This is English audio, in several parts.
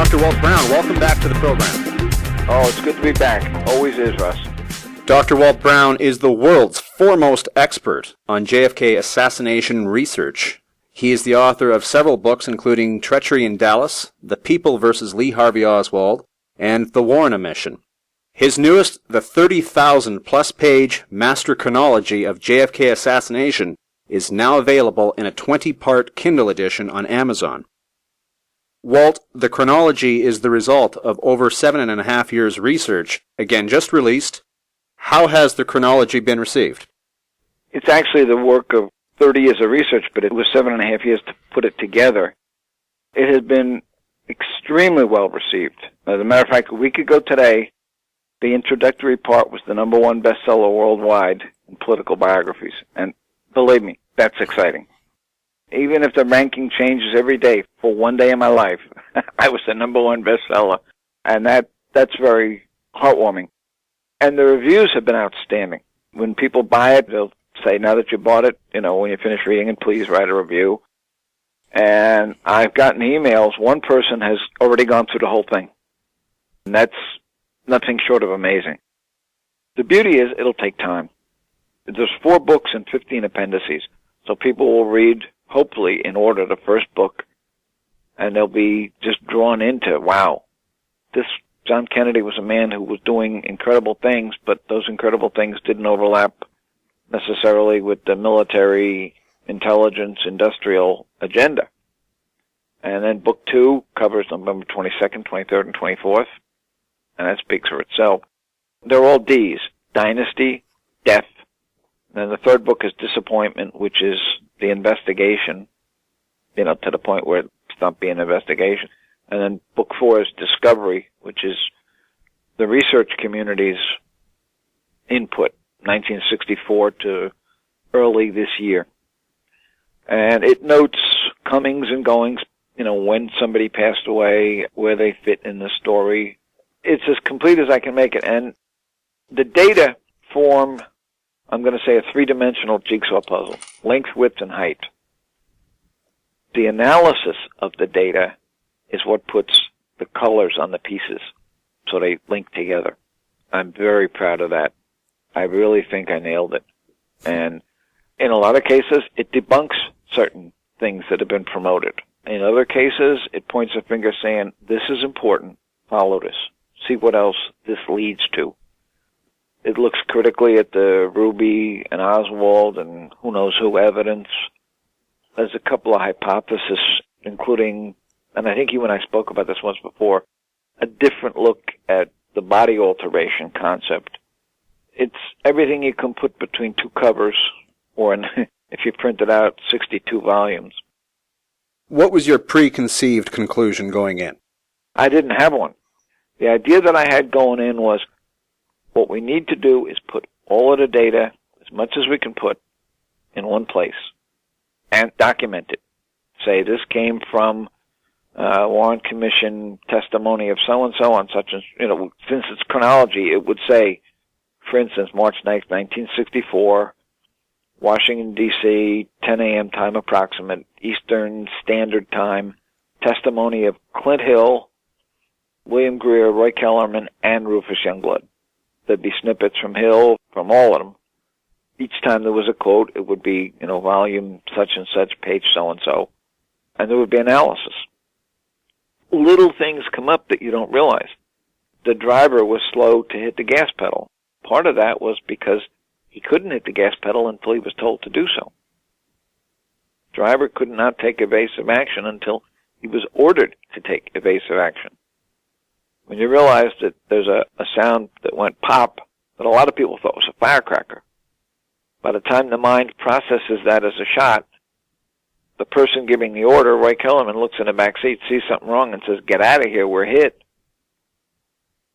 Dr. Walt Brown, welcome back to the program. Oh, it's good to be back. Always is, Russ. Dr. Walt Brown is the world's foremost expert on JFK assassination research. He is the author of several books, including Treachery in Dallas, The People vs. Lee Harvey Oswald, and The Warren Mission. His newest, the 30,000-plus page Master Chronology of JFK Assassination, is now available in a 20-part Kindle edition on Amazon. Walt, the chronology is the result of over 7.5 years research, again just released. How has the chronology been received? It's actually the work of 30 years of research, but it was 7.5 years to put it together. It has been extremely well received. As a matter of fact, a week ago today, the introductory part was the #1 bestseller worldwide in political biographies. And believe me, that's exciting. Even if the ranking changes every day for one day in my life, I was the #1 bestseller. And that's very heartwarming. And the reviews have been outstanding. When people buy it, they'll say, now that you bought it, when you finish reading it, please write a review. And I've gotten emails. One person has already gone through the whole thing. And that's nothing short of amazing. The beauty is it'll take time. There's 4 books and 15 appendices. So people will read, hopefully, in order, the first book, and they'll be just drawn into, wow, this John Kennedy was a man who was doing incredible things, but those incredible things didn't overlap necessarily with the military, intelligence, industrial agenda. And then book 2 covers November 22nd, 23rd, and 24th, and that speaks for itself. They're all Ds: Dynasty, Death. And then the third book is Disappointment, which is the investigation, to the point where it stopped being an investigation. And then book 4 is Discovery, which is the research community's input, 1964 to early this year. And it notes comings and goings, when somebody passed away, where they fit in the story. It's as complete as I can make it. And the data form, I'm going to say, a 3-dimensional jigsaw puzzle: length, width, and height. The analysis of the data is what puts the colors on the pieces so they link together. I'm very proud of that. I really think I nailed it. And in a lot of cases, it debunks certain things that have been promoted. In other cases, it points a finger saying, this is important, follow this. See what else this leads to. It looks critically at the Ruby and Oswald and who knows who evidence. There's a couple of hypotheses, including, and I think you and I spoke about this once before, a different look at the body alteration concept. It's everything you can put between 2 covers, or if you printed out 62 volumes. What was your preconceived conclusion going in? I didn't have one. The idea that I had going in was, what we need to do is put all of the data, as much as we can put, in one place and document it. Say, this came from Warren Commission testimony of so-and-so on such and, since it's chronology, it would say, for instance, March 9th, 1964, Washington, D.C., 10 a.m. time approximate, Eastern Standard Time, testimony of Clint Hill, William Greer, Roy Kellerman, and Rufus Youngblood. There'd be snippets from Hill, from all of them. Each time there was a quote, it would be, volume such and such, page so-and-so, and there would be analysis. Little things come up that you don't realize. The driver was slow to hit the gas pedal. Part of that was because he couldn't hit the gas pedal until he was told to do so. Driver could not take evasive action until he was ordered to take evasive action. When you realize that there's a sound that went pop that a lot of people thought was a firecracker, by the time the mind processes that as a shot, the person giving the order, Roy Kellerman, looks in the back seat, sees something wrong, and says, "Get out of here, we're hit."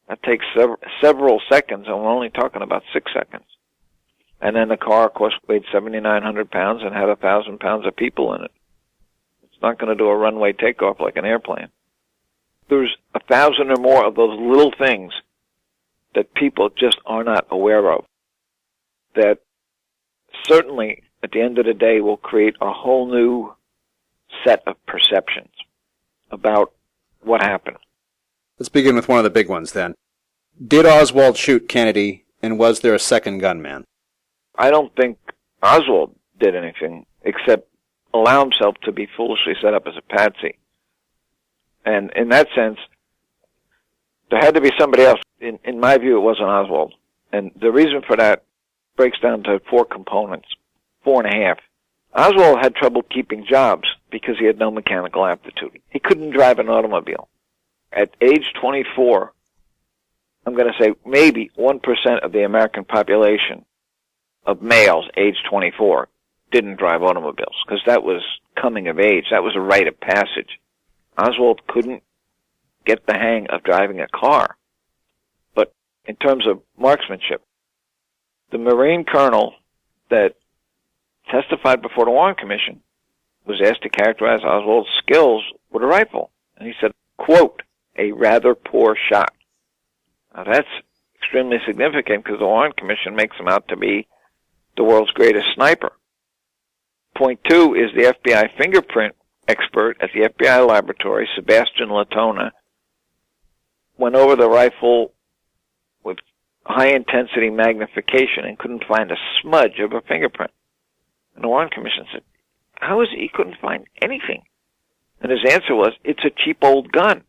That takes several seconds, and we're only talking about 6 seconds. And then the car, of course, weighed 7,900 pounds and had 1,000 pounds of people in it. It's not going to do a runway takeoff like an airplane. There's 1,000 or more of those little things that people just are not aware of, that certainly at the end of the day will create a whole new set of perceptions about what happened. Let's begin with one of the big ones then. Did Oswald shoot Kennedy, and was there a second gunman? I don't think Oswald did anything except allow himself to be foolishly set up as a patsy. And in that sense, there had to be somebody else. In my view, it wasn't Oswald. And the reason for that breaks down to 4 components, 4.5. Oswald had trouble keeping jobs because he had no mechanical aptitude. He couldn't drive an automobile. At age 24, I'm going to say maybe 1% of the American population of males age 24 didn't drive automobiles because that was coming of age. That was a rite of passage. Oswald couldn't get the hang of driving a car. But in terms of marksmanship, the Marine colonel that testified before the Warren Commission was asked to characterize Oswald's skills with a rifle. And he said, quote, a rather poor shot. Now that's extremely significant because the Warren Commission makes him out to be the world's greatest sniper. Point 2 is the FBI fingerprint expert at the FBI laboratory, Sebastian Latona, went over the rifle with high-intensity magnification and couldn't find a smudge of a fingerprint. And the Warren Commission said, how is it he couldn't find anything? And his answer was, it's a cheap old gun.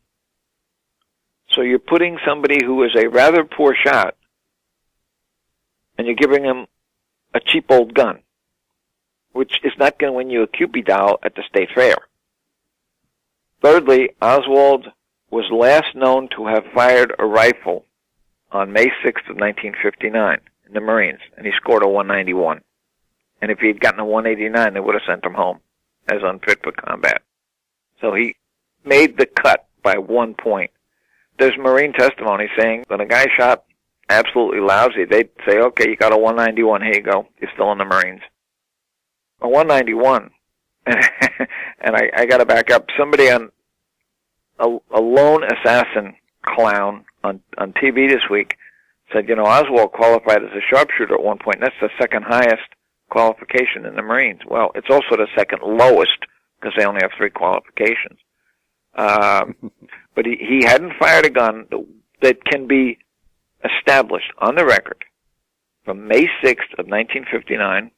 So you're putting somebody who is a rather poor shot, and you're giving him a cheap old gun, which is not going to win you a Cupid doll at the state fair. Thirdly, Oswald was last known to have fired a rifle on May 6th of 1959 in the Marines, and he scored a 191. And if he had gotten a 189, they would have sent him home as unfit for combat. So he made the cut by 1 point. There's Marine testimony saying when a guy shot absolutely lousy, they'd say, okay, you got a 191, here you go, you're still in the Marines. A 191, and I got to back up, somebody on a lone assassin clown on TV this week said, you know, Oswald qualified as a sharpshooter at one point, and that's the second highest qualification in the Marines. Well, it's also the second lowest because they only have 3 qualifications. But he hadn't fired a gun that can be established on the record from May 6th of 1959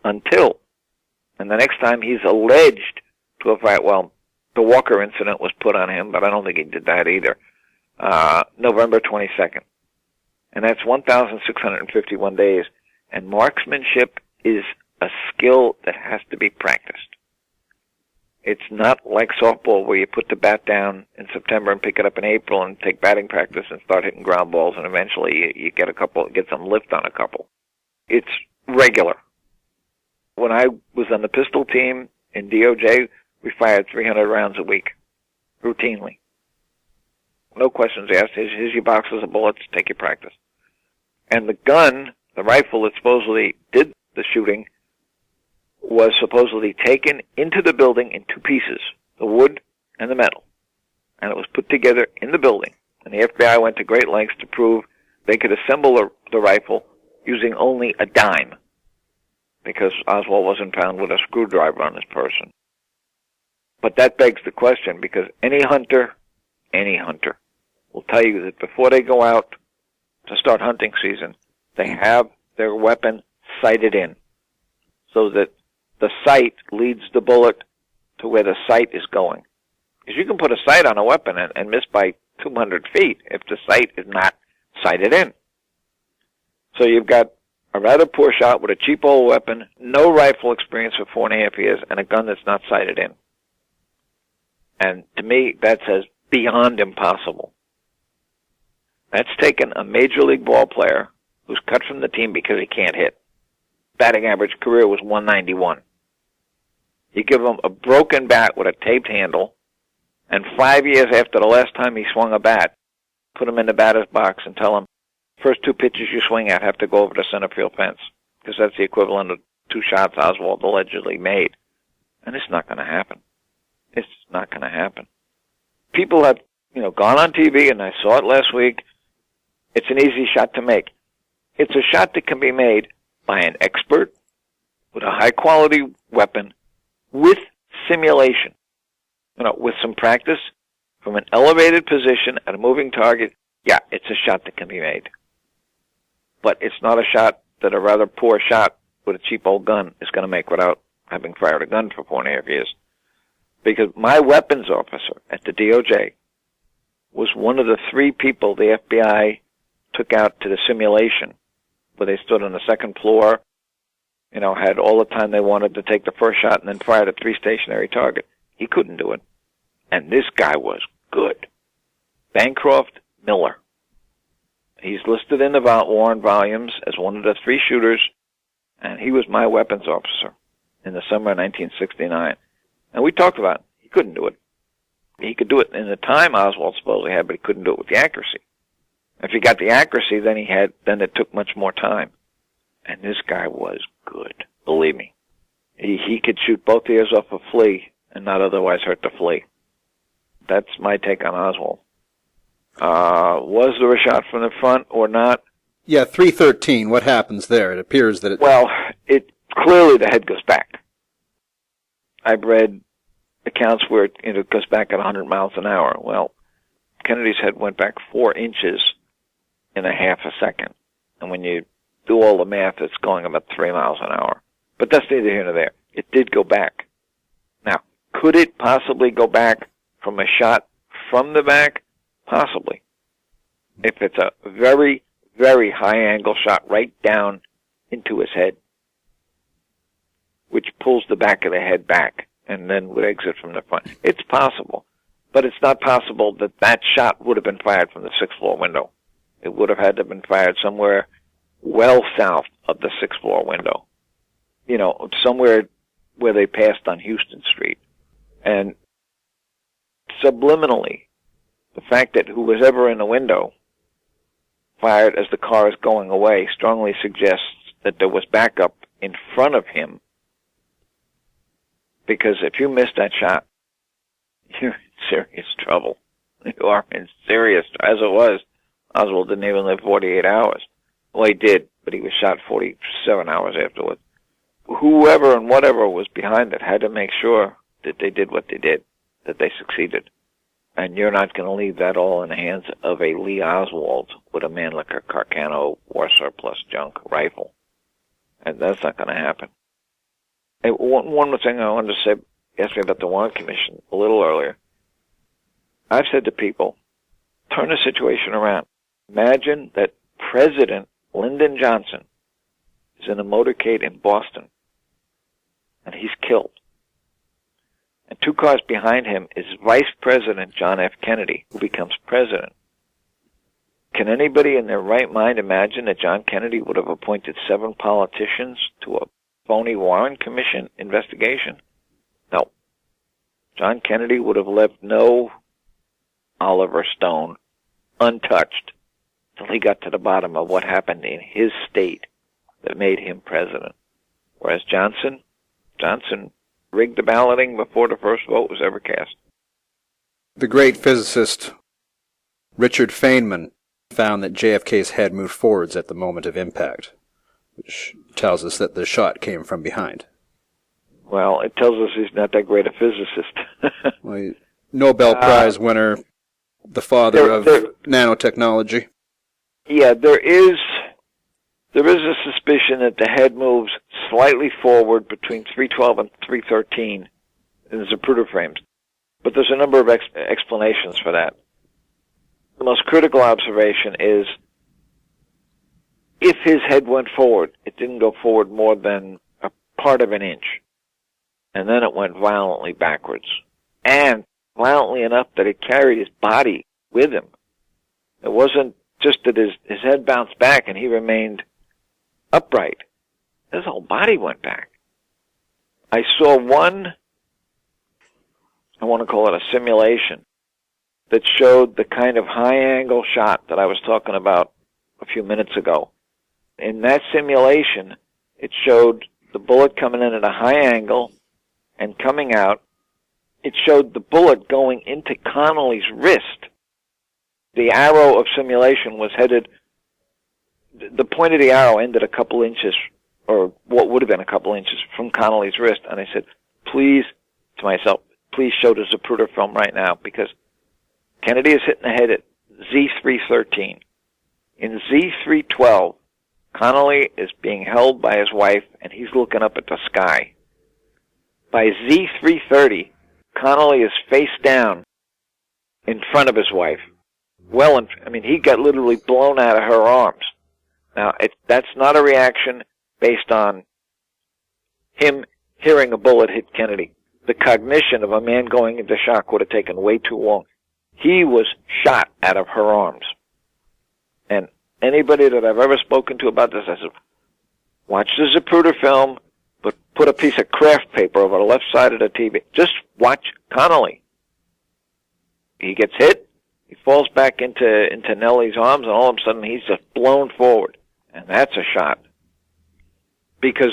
until, and the next time he's alleged to have fired, well, the Walker incident was put on him, but I don't think he did that either, November 22nd. And that's 1,651 days. And marksmanship is a skill that has to be practiced. It's not like softball where you put the bat down in September and pick it up in April and take batting practice and start hitting ground balls, and eventually you get some lift on a couple. It's regular. When I was on the pistol team in DOJ, we fired 300 rounds a week, routinely. No questions asked. Here's your boxes of bullets. Take your practice. And the gun, the rifle that supposedly did the shooting, was supposedly taken into the building in 2 pieces, the wood and the metal. And it was put together in the building. And the FBI went to great lengths to prove they could assemble the rifle using only a dime, because Oswald wasn't found with a screwdriver on his person. But that begs the question, because any hunter will tell you that before they go out to start hunting season, they have their weapon sighted in, so that the sight leads the bullet to where the sight is going. Because you can put a sight on a weapon and miss by 200 feet if the sight is not sighted in. So you've got a rather poor shot with a cheap old weapon, no rifle experience for 4.5 years, and a gun that's not sighted in. And to me, that says beyond impossible. That's taken a major league ball player who's cut from the team because he can't hit. Batting average career was 191. You give him a broken bat with a taped handle, and 5 years after the last time he swung a bat, put him in the batter's box and tell him, first 2 pitches you swing at have to go over the center field fence, because that's the equivalent of 2 shots Oswald allegedly made. And it's not going to happen. It's not going to happen. People have, gone on TV, and I saw it last week. It's an easy shot to make. It's a shot that can be made by an expert with a high-quality weapon with simulation. With some practice from an elevated position at a moving target, yeah, it's a shot that can be made. But it's not a shot that a rather poor shot with a cheap old gun is going to make without having fired a gun for 4.5 years. Because my weapons officer at the DOJ was one of the 3 people the FBI took out to the simulation, where they stood on the second floor, had all the time they wanted to take the first shot and then fired at 3 stationary targets. He couldn't do it. And this guy was good. Bancroft Miller. He's listed in the Warren volumes as one of the 3 shooters, and he was my weapons officer in the summer of 1969. And we talked about it. He couldn't do it. He could do it in the time Oswald supposedly had, but he couldn't do it with the accuracy. If he got the accuracy, then it took much more time. And this guy was good, believe me. He could shoot both ears off a flea and not otherwise hurt the flea. That's my take on Oswald. Was there a shot from the front or not? Yeah, 313. What happens there? It appears that Well, clearly the head goes back. I've read accounts where it goes back at 100 miles an hour. Well, Kennedy's head went back 4 inches in a half a second. And when you do all the math, it's going about 3 miles an hour. But that's neither here nor there. It did go back. Now, could it possibly go back from a shot from the back? Possibly. If it's a very, very high angle shot right down into his head, which pulls the back of the head back and then would exit from the front. It's possible. But it's not possible that that shot would have been fired from the 6th floor window. It would have had to have been fired somewhere well south of the 6th floor window. Somewhere where they passed on Houston Street. And subliminally, the fact that who was ever in the window fired as the car is going away strongly suggests that there was backup in front of him. Because if you miss that shot, you're in serious trouble. You are in serious, as it was. Oswald didn't even live 48 hours. Well, he did, but he was shot 47 hours afterwards. Whoever and whatever was behind it had to make sure that they did what they did, that they succeeded. And you're not going to leave that all in the hands of a Lee Oswald with a Mannlicher Carcano war surplus junk rifle. And that's not going to happen. And one more thing I wanted to say, ask me about the Warren Commission a little earlier. I've said to people, turn the situation around. Imagine that President Lyndon Johnson is in a motorcade in Boston, and he's killed. And 2 cars behind him is Vice President John F. Kennedy, who becomes president. Can anybody in their right mind imagine that John Kennedy would have appointed 7 politicians to a phony Warren Commission investigation? No. John Kennedy would have left no Oliver Stone untouched till he got to the bottom of what happened in his state that made him president. Whereas Johnson rigged the balloting before the first vote was ever cast. The great physicist Richard Feynman found that JFK's head moved forwards at the moment of impact, which tells us that the shot came from behind. Well, it tells us he's not that great a physicist. Well, Nobel Prize winner, the father of nanotechnology. Yeah, there is a suspicion that the head moves slightly forward between 312 and 313 in the Zapruder frames. But there's a number of explanations for that. The most critical observation is if his head went forward, it didn't go forward more than a part of an inch. And then it went violently backwards. And violently enough that it carried his body with him. It wasn't just that his head bounced back and he remained upright. His whole body went back. I saw one, I want to call it a simulation, that showed the kind of high-angle shot that I was talking about a few minutes ago. In that simulation, it showed the bullet coming in at a high angle and coming out. It showed the bullet going into Connolly's wrist. The arrow of simulation was headed, the point of the arrow ended a couple inches, or what would have been a couple inches from Connolly's wrist. And I said, please, to myself, please show the Zapruder film right now, because Kennedy is hit in the head at Z313. In Z312, Connally is being held by his wife, and he's looking up at the sky. By Z330, Connally is face down in front of his wife. He got literally blown out of her arms. Now, that's not a reaction based on him hearing a bullet hit Kennedy. The cognition of a man going into shock would have taken way too long. He was shot out of her arms. And anybody that I've ever spoken to about this, I said, watch the Zapruder film, but put a piece of craft paper over the left side of the TV. Just watch Connally. He gets hit, he falls back into Nellie's arms, and all of a sudden he's just blown forward. And that's a shot. Because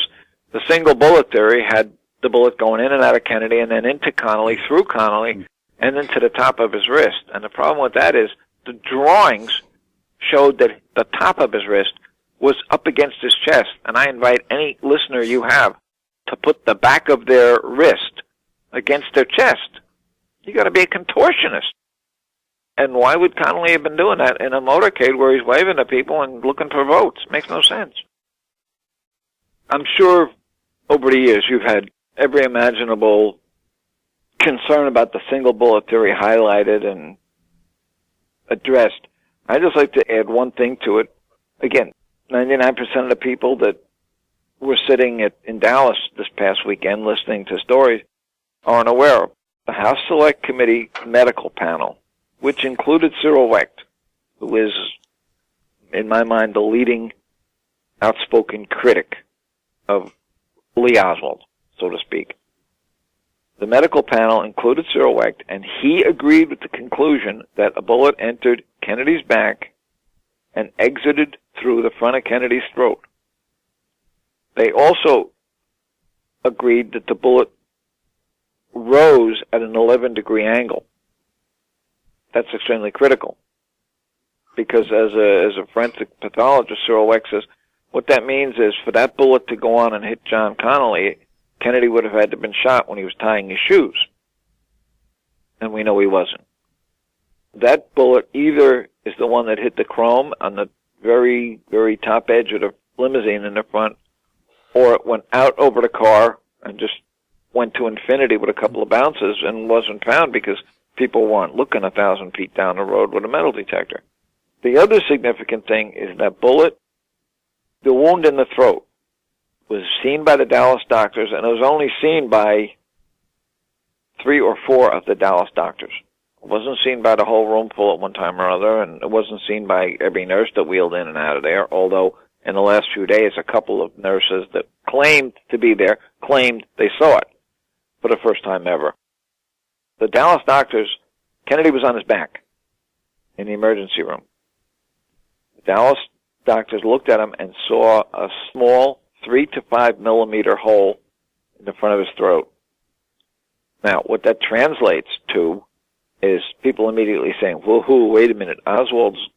the single bullet theory had the bullet going in and out of Kennedy and then into Connally, through Connally, and then to the top of his wrist. And the problem with that is the drawings showed that the top of his wrist was up against his chest. And I invite any listener you have to put the back of their wrist against their chest. You got to be a contortionist. And why would Connally have been doing that in a motorcade where he's waving to people and looking for votes? Makes no sense. I'm sure over the years you've had every imaginable concern about the single bullet theory highlighted and addressed. I'd just like to add one thing to it. Again, 99% of the people that were sitting in Dallas this past weekend listening to stories aren't aware of. The House Select Committee medical panel, which included Cyril Wecht, who is, in my mind, the leading outspoken critic of Lee Oswald, so to speak. The medical panel included Cyril Wecht, and he agreed with the conclusion that a bullet entered Kennedy's back and exited through the front of Kennedy's throat. They also agreed that the bullet rose at an 11-degree angle. That's extremely critical, because as a forensic pathologist, Cyril Wecht says, what that means is for that bullet to go on and hit John Connally, Kennedy would have had to have been shot when he was tying his shoes. And we know he wasn't. That bullet either is the one that hit the chrome on the very, very top edge of the limousine in the front, or it went out over the car and just went to infinity with a couple of bounces and wasn't found because people weren't looking 1,000 feet down the road with a metal detector. The other significant thing is that bullet, the wound in the throat, was seen by the Dallas doctors, and it was only seen by 3 or 4 of the Dallas doctors. It wasn't seen by the whole room full at one time or other, and it wasn't seen by every nurse that wheeled in and out of there, although in the last few days a couple of nurses that claimed to be there claimed they saw it for the first time ever. The Dallas doctors, Kennedy was on his back in the emergency room. The Dallas doctors looked at him and saw a small 3 to 5 millimeter hole in the front of his throat. Now, what that translates to is people immediately saying, whoa, wait a minute, Oswald's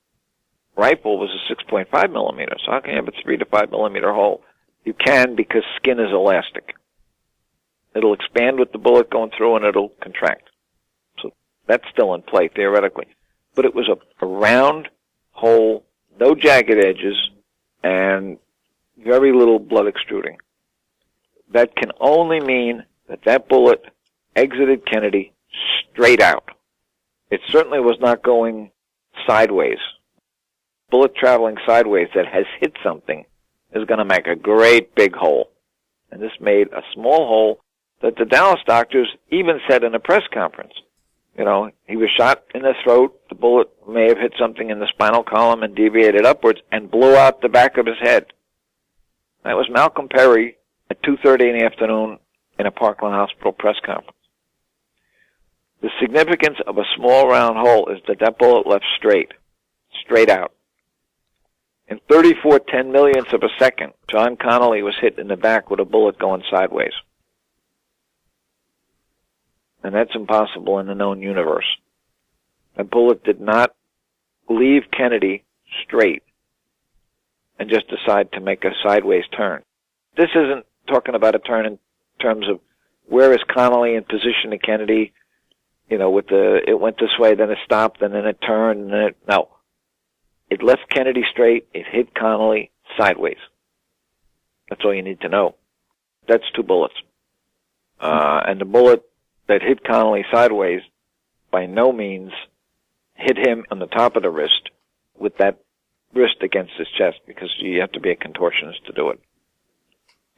rifle was a 6.5 millimeter, so how can you have a 3 to 5 millimeter hole? You can, because skin is elastic. It'll expand with the bullet going through and it'll contract. So that's still in play, theoretically. But it was a round hole, no jagged edges, and very little blood extruding. That can only mean that that bullet exited Kennedy straight out. It certainly was not going sideways. Bullet traveling sideways that has hit something is going to make a great big hole. And this made a small hole that the Dallas doctors even said in a press conference. You know, he was shot in the throat, the bullet may have hit something in the spinal column and deviated upwards and blew out the back of his head. That was Malcolm Perry at 2:30 in the afternoon in a Parkland Hospital press conference. The significance of a small round hole is that that bullet left straight out. In 34 10-millionths of a second, John Connally was hit in the back with a bullet going sideways. And that's impossible in the known universe. That bullet did not leave Kennedy straight and just decide to make a sideways turn. This isn't talking about a turn in terms of where is Connally in position to Kennedy, with it went this way, then it stopped, and then it turned, and then no. It left Kennedy straight, it hit Connally sideways. That's all you need to know. That's 2 bullets. And the bullet that hit Connally sideways by no means hit him on the top of the wrist with that wrist against his chest, because you have to be a contortionist to do it.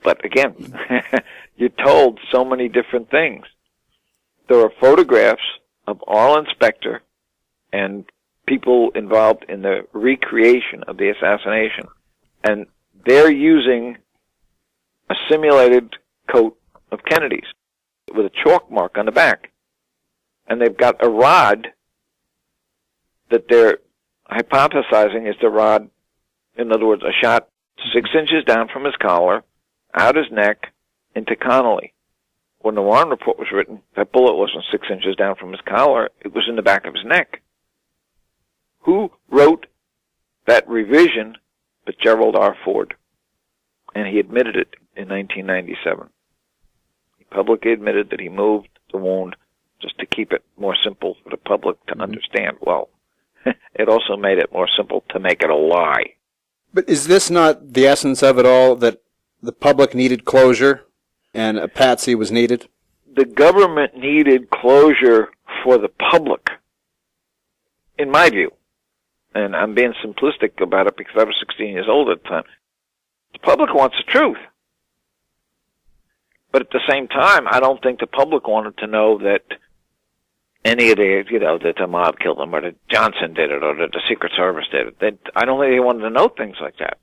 But again, you're told so many different things. There are photographs of Arlen Specter and people involved in the recreation of the assassination, and they're using a simulated coat of Kennedy's with a chalk mark on the back. And they've got a rod that they're hypothesizing is the rod, in other words, a shot 6 inches down from his collar, out his neck, into Connally. When the Warren report was written, that bullet wasn't 6 inches down from his collar, it was in the back of his neck. Who wrote that revision but Gerald R. Ford? And he admitted it in 1997. He publicly admitted that he moved the wound just to keep it more simple for the public to understand. Well, it also made it more simple to make it a lie. But is this not the essence of it all, that the public needed closure and a patsy was needed? The government needed closure for the public, in my view. And I'm being simplistic about it because I was 16 years old at the time. The public wants the truth. But at the same time, I don't think the public wanted to know that any of the, that the mob killed them, or that Johnson did it, or that the Secret Service did it. I don't think they wanted to know things like that.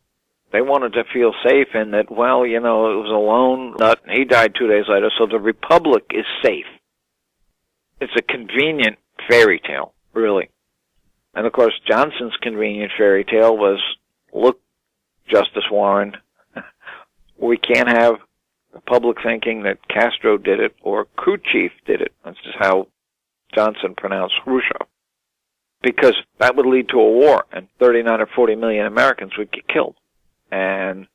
They wanted to feel safe in that, it was a lone nut, and he died 2 days later, so the Republic is safe. It's a convenient fairy tale, really. And of course, Johnson's convenient fairy tale was, look, Justice Warren, we can't have the public thinking that Castro did it or crew chief did it. That's just how Johnson pronounced Khrushchev. Because that would lead to a war, and 39 or 40 million Americans would get killed. And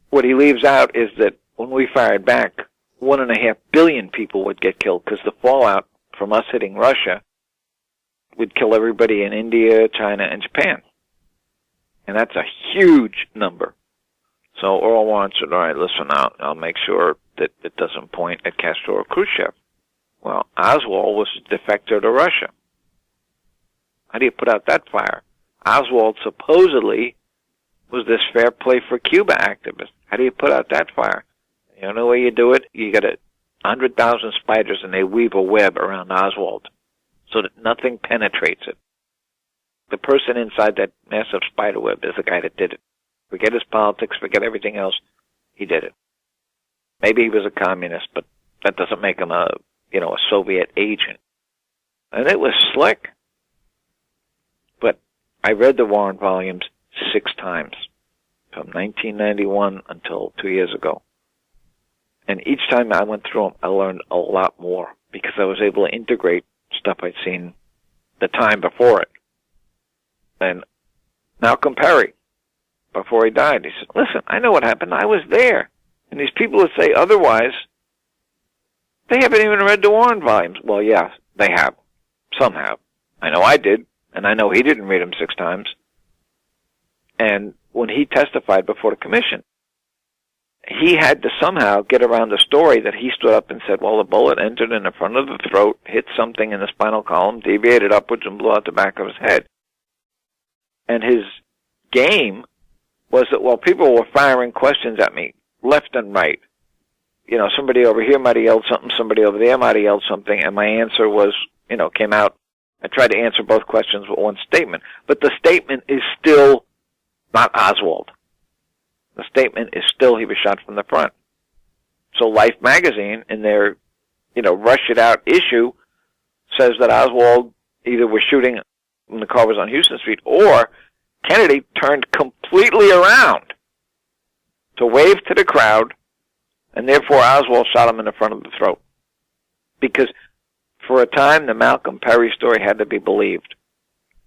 what he leaves out is that when we fired back, 1.5 billion people would get killed, because the fallout from us hitting Russia would kill everybody in India, China, and Japan. And that's a huge number. So Earl Warren said, all right, listen, I'll make sure that it doesn't point at Castro or Khrushchev. Well, Oswald was a defector to Russia. How do you put out that fire? Oswald supposedly was this fair play for Cuba activist. How do you put out that fire? You know the way you do it? You get 100,000 spiders, and they weave a web around Oswald so that nothing penetrates it. The person inside that massive spider web is the guy that did it. Forget his politics, forget everything else. He did it. Maybe he was a communist, but that doesn't make him a Soviet agent. And it was slick. But I read the Warren volumes 6 times, from 1991 until 2 years ago. And each time I went through them, I learned a lot more, because I was able to integrate stuff I'd seen the time before it. And Malcolm Perry, before he died, he said, listen, I know what happened. I was there. And these people that say otherwise, they haven't even read the Warren volumes. Well, yeah, they have. Some have. I know I did, and I know he didn't read them 6 times. And when he testified before the commission, he had to somehow get around the story that he stood up and said, well, the bullet entered in the front of the throat, hit something in the spinal column, deviated upwards, and blew out the back of his head. And his game was that while people were firing questions at me, left and right, somebody over here might have yelled something, somebody over there might have yelled something, and my answer was, came out. I tried to answer both questions with one statement. But the statement is still not Oswald. The statement is still he was shot from the front. So Life magazine, in their, rush it out issue, says that Oswald either was shooting when the car was on Houston Street, or Kennedy turned completely around to wave to the crowd, and therefore Oswald shot him in the front of the throat. Because for a time, the Malcolm Perry story had to be believed.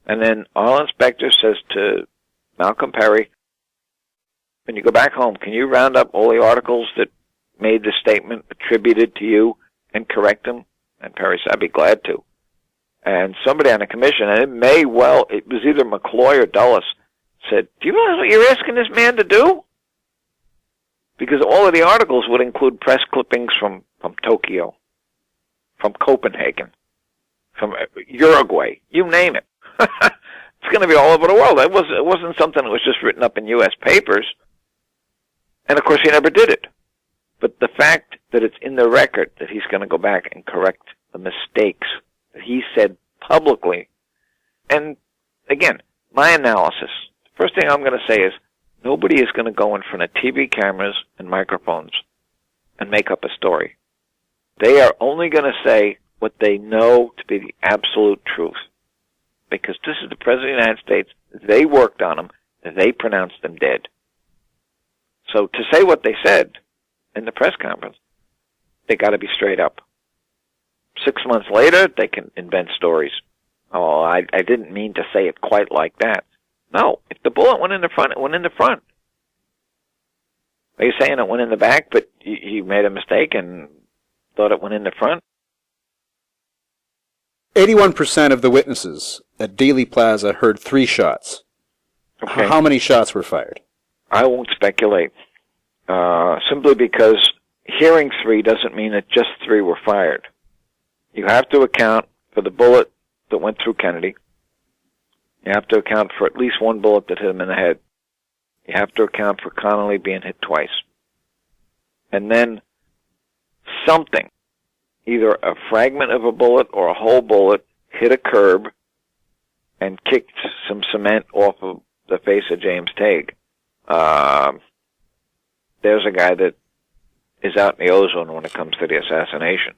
And then Arlen Specter says to Malcolm Perry, when you go back home, can you round up all the articles that made the statement attributed to you and correct them? And Perry said, I'd be glad to. And somebody on the commission, and it was either McCloy or Dulles, said, do you realize what you're asking this man to do? Because all of the articles would include press clippings from Tokyo, from Copenhagen, from Uruguay, you name it. It's going to be all over the world. It wasn't something that was just written up in U.S. papers. And, of course, he never did it. But the fact that it's in the record that he's going to go back and correct the mistakes that he said publicly. And, again, my analysis, the first thing I'm going to say is nobody is going to go in front of TV cameras and microphones and make up a story. They are only going to say what they know to be the absolute truth. Because this is the President of the United States. They worked on him. They pronounced him dead. So to say what they said in the press conference, they got to be straight up. 6 months later, they can invent stories. Oh, I didn't mean to say it quite like that. No, if the bullet went in the front, it went in the front. Are you saying it went in the back, but you made a mistake and thought it went in the front? 81% of the witnesses at Dealey Plaza heard 3 shots. Okay. How many shots were fired? I won't speculate. Simply because hearing 3 doesn't mean that just 3 were fired. You have to account for the bullet that went through Kennedy. You have to account for at least 1 bullet that hit him in the head. You have to account for Connolly being hit twice. And then something, either a fragment of a bullet or a whole bullet, hit a curb and kicked some cement off of the face of James Tague. There's a guy that is out in the ozone when it comes to the assassination.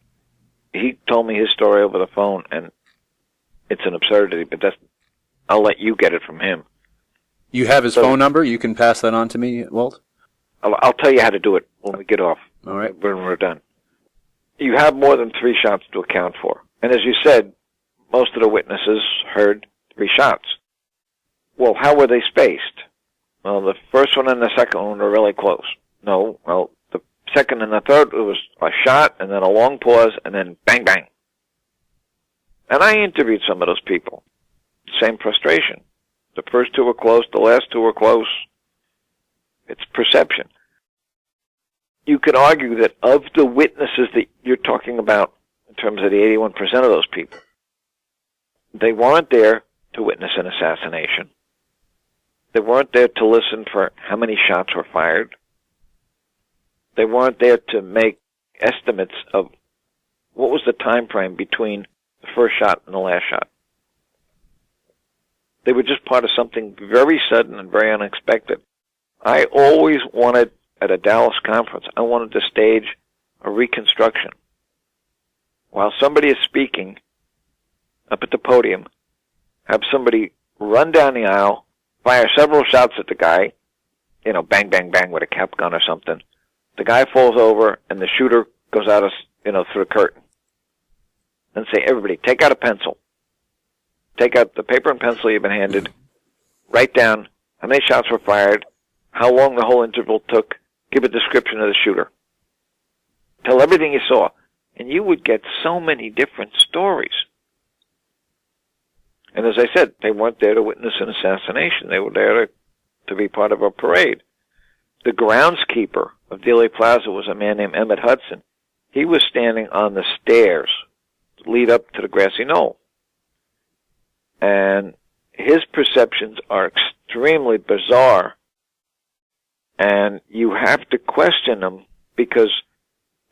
He told me his story over the phone, and it's an absurdity, but I'll let you get it from him. You have his phone number? You can pass that on to me, Walt? I'll tell you how to do it when we get off. All right. When we're done. You have more than 3 shots to account for. And as you said, most of the witnesses heard 3 shots. Well, how were they spaced? Well, the first one and the second one were really close. No, well, the second and the third, it was a shot and then a long pause and then bang, bang. And I interviewed some of those people. Same frustration. The first 2 were close, the last 2 were close. It's perception. You could argue that of the witnesses that you're talking about, in terms of the 81% of those people, they weren't there to witness an assassination. They weren't there to listen for how many shots were fired. They weren't there to make estimates of what was the time frame between the first shot and the last shot. They were just part of something very sudden and very unexpected. I always wanted, at a Dallas conference, I wanted to stage a reconstruction. While somebody is speaking up at the podium, have somebody run down the aisle, fire several shots at the guy, bang, bang, bang with a cap gun or something. The guy falls over and the shooter goes out through the curtain. And say, everybody, take out a pencil. Take out the paper and pencil you've been handed. Write down how many shots were fired, how long the whole interval took, give a description of the shooter. Tell everything you saw. And you would get so many different stories. And as I said, they weren't there to witness an assassination. They were there to be part of a parade. The groundskeeper of Dealey Plaza was a man named Emmett Hudson. He was standing on the stairs that lead up to the grassy knoll. And his perceptions are extremely bizarre. And you have to question them, because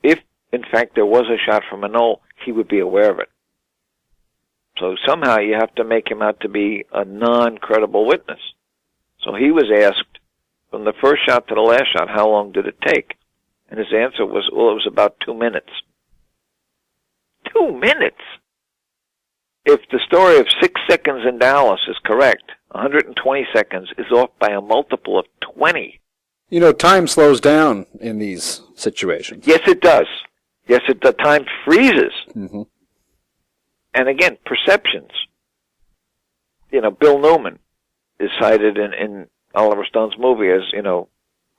if, in fact, there was a shot from a knoll, he would be aware of it. So somehow you have to make him out to be a non-credible witness. So he was asked, from the first shot to the last shot, how long did it take? And his answer was, well, it was about 2 minutes. 2 minutes? If the story of 6 seconds in Dallas is correct, 120 seconds is off by a multiple of 20. Time slows down in these situations. Yes, it does. Yes, the time freezes. Mm-hmm. And again, perceptions. Bill Newman is cited in Oliver Stone's movie as,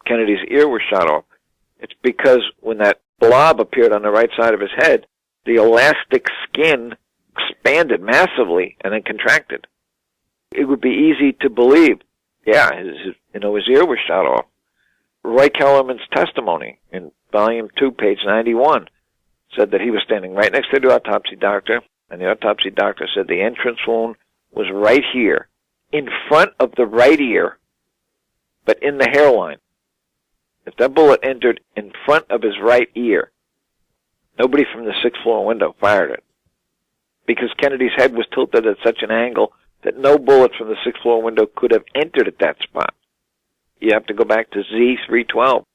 Kennedy's ear was shot off. It's because when that blob appeared on the right side of his head, the elastic skin expanded massively and then contracted. It would be easy to believe, yeah, his ear was shot off. Roy Kellerman's testimony in Volume 2, page 91, said that he was standing right next to the autopsy doctor, and the autopsy doctor said the entrance wound was right here, in front of the right ear, but in the hairline. If that bullet entered in front of his right ear, nobody from the sixth floor window fired it, because Kennedy's head was tilted at such an angle that no bullet from the sixth floor window could have entered at that spot. You have to go back to Z312,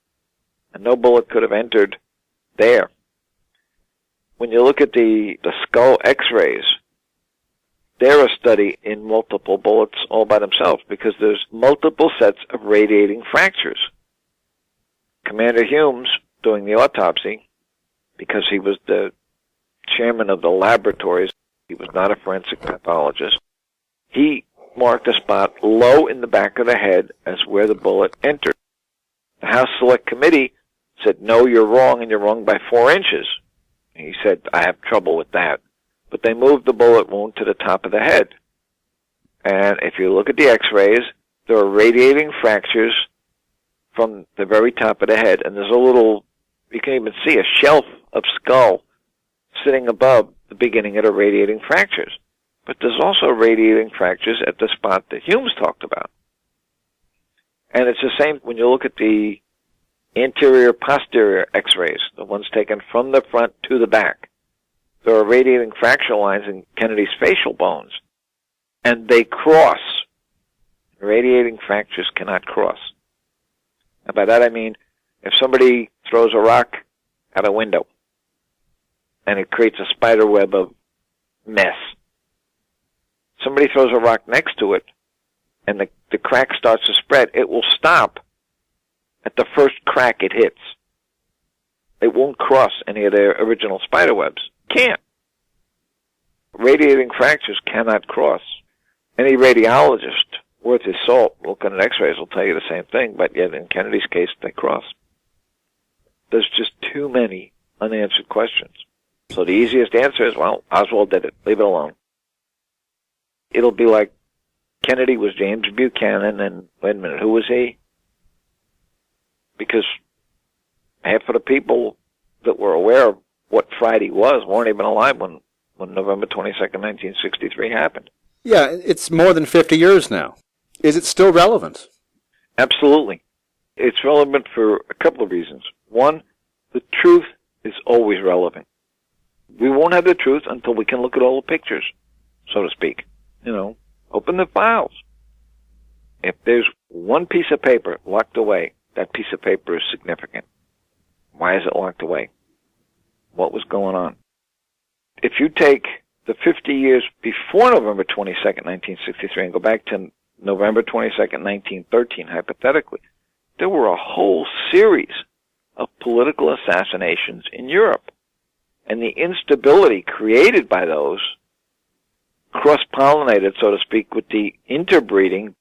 and no bullet could have entered there. When you look at the skull x-rays, they're a study in multiple bullets all by themselves, because there's multiple sets of radiating fractures. Commander Humes, doing the autopsy, because he was the chairman of the laboratories, he was not a forensic pathologist, he marked a spot low in the back of the head as where the bullet entered. The House Select Committee said, no, you're wrong, and you're wrong by 4 inches. And he said, I have trouble with that. But they moved the bullet wound to the top of the head. And if you look at the x-rays, there are radiating fractures from the very top of the head. And there's a little, you can even see a shelf of skull sitting above the beginning of the radiating fractures. But there's also radiating fractures at the spot that Humes talked about. And it's the same when you look at the anterior-posterior x-rays, the ones taken from the front to the back. There are radiating fracture lines in Kennedy's facial bones, and they cross. Radiating fractures cannot cross. And by that I mean, if somebody throws a rock at a window, and it creates a spider web of mess, somebody throws a rock next to it, and the crack starts to spread, it will stop at the first crack it hits. It won't cross any of their original spider webs. Can't. Radiating fractures cannot cross. Any radiologist worth his salt looking at x-rays will tell you the same thing, but yet in Kennedy's case, they cross. There's just too many unanswered questions. So the easiest answer is, well, Oswald did it. Leave it alone. It'll be like Kennedy was James Buchanan, and wait a minute, who was he? Because half of the people that were aware of what Friday was weren't even alive when November 22nd, 1963 happened. Yeah, it's more than 50 years now. Is it still relevant? Absolutely. It's relevant for a couple of reasons. One, the truth is always relevant. We won't have the truth until we can look at all the pictures, so to speak. Open the files. If there's one piece of paper locked away, that piece of paper is significant. Why is it locked away? What was going on? If you take the 50 years before November 22nd, 1963, and go back to November 22nd, 1913, hypothetically, there were a whole series of political assassinations in Europe. And the instability created by those cross-pollinated, so to speak, with the interbreeding,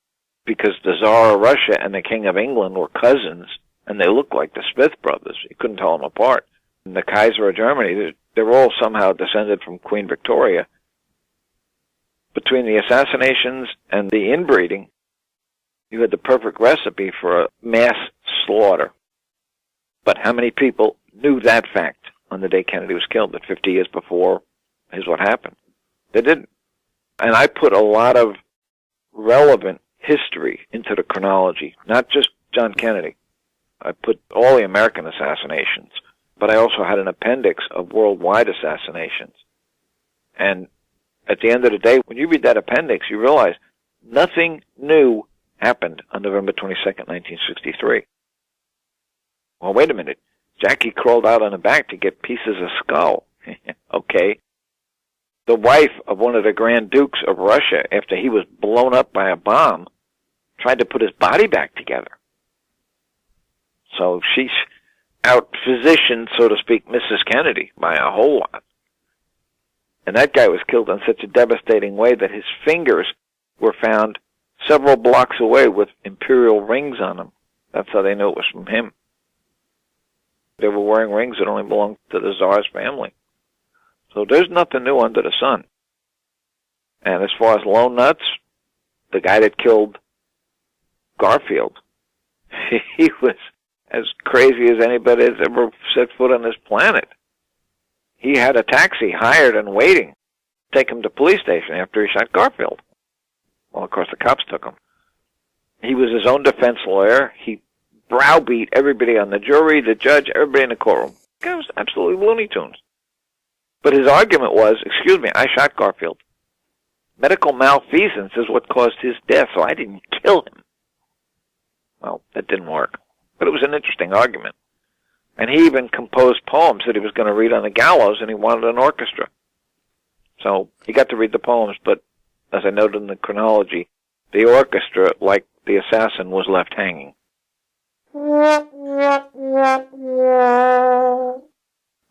because the Tsar of Russia and the King of England were cousins, and they looked like the Smith brothers. You couldn't tell them apart. And the Kaiser of Germany, they're all somehow descended from Queen Victoria. Between the assassinations and the inbreeding, you had the perfect recipe for a mass slaughter. But how many people knew that fact on the day Kennedy was killed, that 50 years before is what happened? They didn't. And I put a lot of relevant history into the chronology, not just John Kennedy. I put all the American assassinations, but I also had an appendix of worldwide assassinations. And at the end of the day, when you read that appendix, you realize nothing new happened on November 22nd, 1963. Well, wait a minute. Jackie crawled out on the back to get pieces of skull. Okay. The wife of one of the Grand Dukes of Russia, after he was blown up by a bomb, tried to put his body back together. So she's out-physicianed, so to speak, Mrs. Kennedy by a whole lot. And that guy was killed in such a devastating way that his fingers were found several blocks away with imperial rings on them. That's how they knew it was from him. They were wearing rings that only belonged to the Tsar's family. So there's nothing new under the sun. And as far as lone nuts, the guy that killed Garfield, he was as crazy as anybody has ever set foot on this planet. He had a taxi hired and waiting to take him to the police station after he shot Garfield. Well, of course, the cops took him. He was his own defense lawyer. He browbeat everybody on the jury, the judge, everybody in the courtroom. The guy was absolutely Looney Tunes. But his argument was, excuse me, I shot Garfield. Medical malfeasance is what caused his death, so I didn't kill him. Well, that didn't work. But it was an interesting argument. And he even composed poems that he was going to read on the gallows, and he wanted an orchestra. So he got to read the poems, but as I noted in the chronology, the orchestra, like the assassin, was left hanging.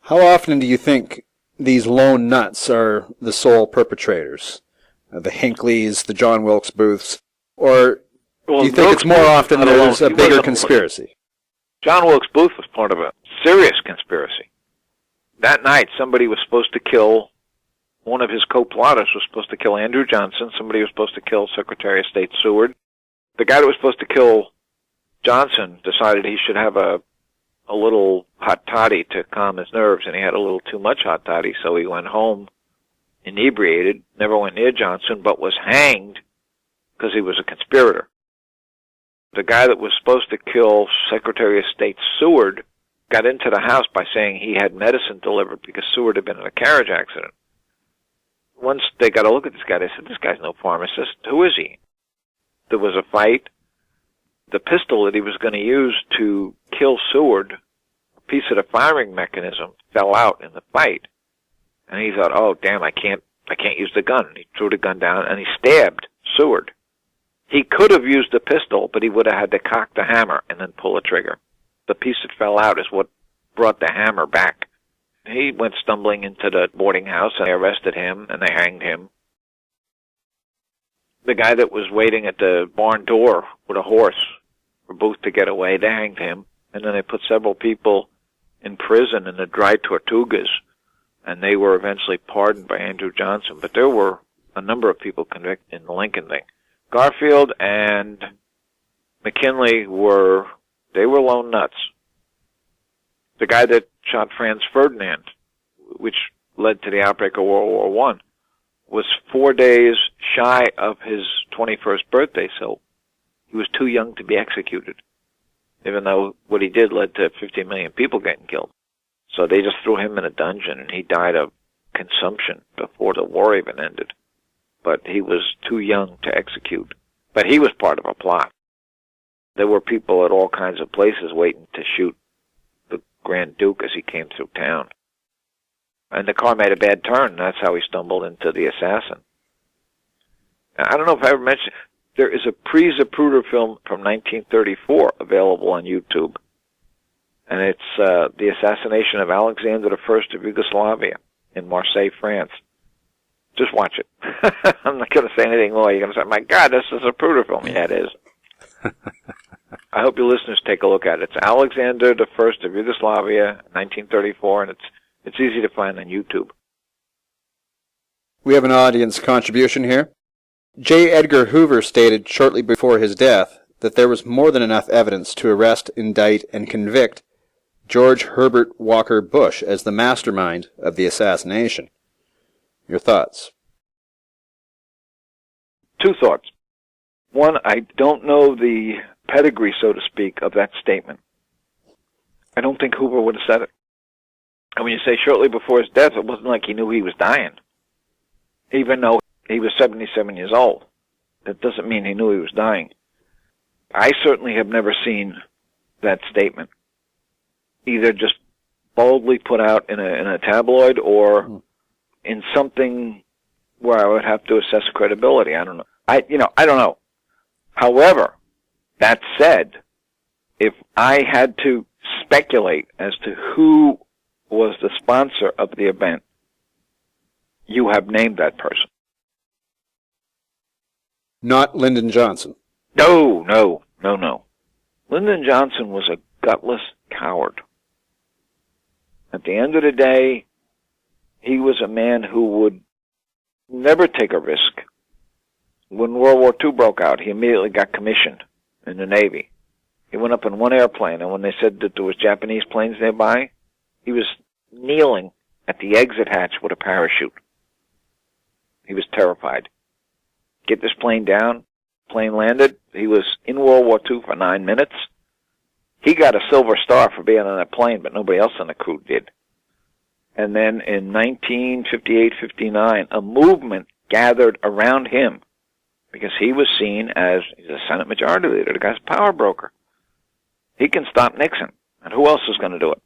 How often do you think these lone nuts are the sole perpetrators? The Hinckleys, the John Wilkes Booths? Or do you think it's more often there's a bigger conspiracy? John Wilkes Booth was part of a serious conspiracy. That night, somebody was supposed to kill, one of his co-plotters was supposed to kill Andrew Johnson. Somebody was supposed to kill Secretary of State Seward. The guy that was supposed to kill Johnson decided he should have a little hot toddy to calm his nerves, and he had a little too much hot toddy, so he went home inebriated, never went near Johnson, but was hanged because he was a conspirator. The guy that was supposed to kill Secretary of State Seward got into the house by saying he had medicine delivered because Seward had been in a carriage accident. Once they got a look at this guy, they said, this guy's no pharmacist. Who is he? There was a fight. The pistol that he was going to use to kill Seward, a piece of the firing mechanism, fell out in the fight. And he thought, oh, damn, I can't use the gun. He threw the gun down, and he stabbed Seward. He could have used the pistol, but he would have had to cock the hammer and then pull the trigger. The piece that fell out is what brought the hammer back. He went stumbling into the boarding house, and they arrested him, and they hanged him. The guy that was waiting at the barn door with a horse for Booth to get away, they hanged him. And then they put several people in prison in the dry tortugas, and they were eventually pardoned by Andrew Johnson. But there were a number of people convicted in the Lincoln thing. Garfield and McKinley were lone nuts. The guy that shot Franz Ferdinand, which led to the outbreak of World War I, was 4 days shy of his 21st birthday, so he was too young to be executed, even though what he did led to 50 million people getting killed. So they just threw him in a dungeon, and he died of consumption before the war even ended. But he was too young to execute. But he was part of a plot. There were people at all kinds of places waiting to shoot the Grand Duke as he came through town. And the car made a bad turn, and that's how he stumbled into the assassin. Now, I don't know if I ever mentioned, there is a pre-Zapruder film from 1934 available on YouTube. And it's the assassination of Alexander I of Yugoslavia in Marseille, France. Just watch it. I'm not going to say anything more. You're going to say, my God, this is a Zapruder film. Yeah, it is. I hope your listeners take a look at it. It's Alexander I of Yugoslavia, 1934, and it's easy to find on YouTube. We have an audience contribution here. J. Edgar Hoover stated shortly before his death that there was more than enough evidence to arrest, indict, and convict George Herbert Walker Bush as the mastermind of the assassination. Your thoughts? Two thoughts. One, I don't know the pedigree, so to speak, of that statement. I don't think Hoover would have said it. And when you say shortly before his death, it wasn't like he knew he was dying. Even though he was 77 years old. That doesn't mean he knew he was dying. I certainly have never seen that statement either just boldly put out in a tabloid or in something where I would have to assess credibility. I don't know. I don't know. However, that said, if I had to speculate as to who was the sponsor of the event, you have named that person. Not Lyndon Johnson. No. Lyndon Johnson was a gutless coward. At the end of the day, he was a man who would never take a risk When World War II broke out, he immediately got commissioned in the Navy. He went up in one airplane, and when they said that there was Japanese planes nearby, he was kneeling at the exit hatch with a parachute. He was terrified. Get this plane down. Plane landed. He was in World War II for 9 minutes. He got a Silver Star for being on that plane, but nobody else on the crew did. And then in 1958-59, a movement gathered around him because he was seen as he's a Senate Majority Leader. The guy's a power broker. He can stop Nixon. And who else is going to do it?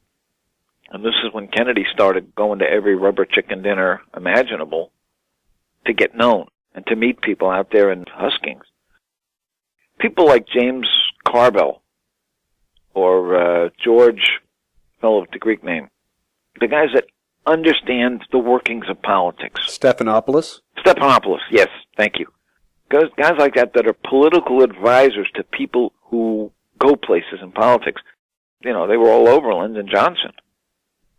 And this is when Kennedy started going to every rubber chicken dinner imaginable to get known and to meet people out there in huskings. People like James Carville or George, fellow with the Greek name, the guys that understand the workings of politics. Stephanopoulos? Stephanopoulos, yes, thank you. Guys like that that are political advisors to people who go places in politics. You know, they were all over Lyndon Johnson.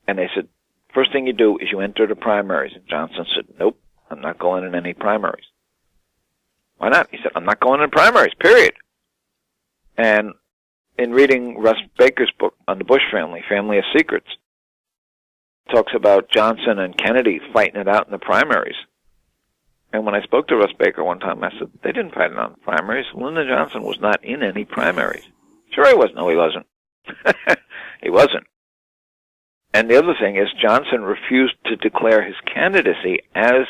And they said, first thing you do is you enter the primaries. And Johnson said, nope, I'm not going in any primaries. Why not? He said, I'm not going in primaries, period. And in reading Russ Baker's book on the Bush family, Family of Secrets, talks about Johnson and Kennedy fighting it out in the primaries. And when I spoke to Russ Baker one time, I said, they didn't fight it out in the primaries. Lyndon Johnson was not in any primaries. Sure he was. No, he wasn't. He wasn't. And the other thing is Johnson refused to declare his candidacy as,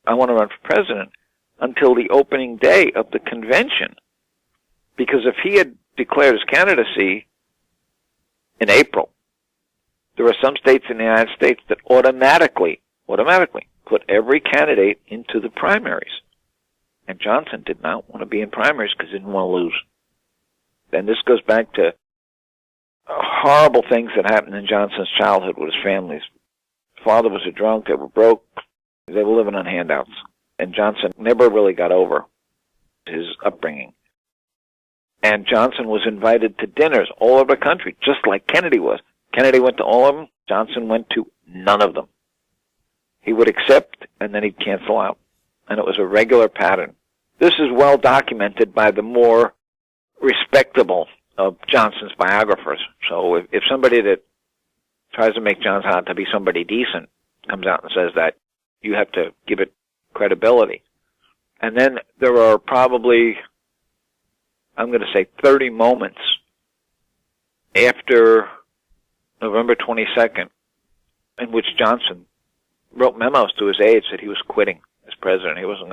I want to run for president, until the opening day of the convention. Because if he had declared his candidacy in April, there are some states in the United States that automatically put every candidate into the primaries. And Johnson did not want to be in primaries because he didn't want to lose. And this goes back to horrible things that happened in Johnson's childhood with his family. His father was a drunk, they were broke, they were living on handouts. And Johnson never really got over his upbringing. And Johnson was invited to dinners all over the country, just like Kennedy was. Kennedy went to all of them, Johnson went to none of them. He would accept, and then he'd cancel out. And it was a regular pattern. This is well documented by the more respectable of Johnson's biographers. So if somebody that tries to make Johnson out to be somebody decent comes out and says that, you have to give it credibility. And then there are probably, I'm going to say 30 moments after November 22nd in which Johnson wrote memos to his aides that he was quitting as president. He wasn't,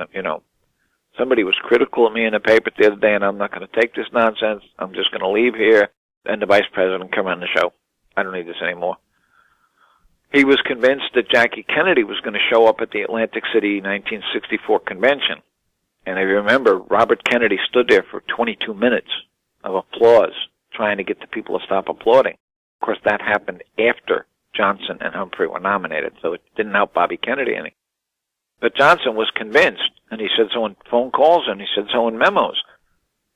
somebody was critical of me in the paper the other day, and I'm not going to take this nonsense. I'm just going to leave here, and the vice president come on the show. I don't need this anymore. He was convinced that Jackie Kennedy was going to show up at the Atlantic City 1964 convention. And if you remember, Robert Kennedy stood there for 22 minutes of applause, trying to get the people to stop applauding. Of course, that happened after Johnson and Humphrey were nominated, so it didn't help Bobby Kennedy any. But Johnson was convinced, and he said so in phone calls and he said so in memos,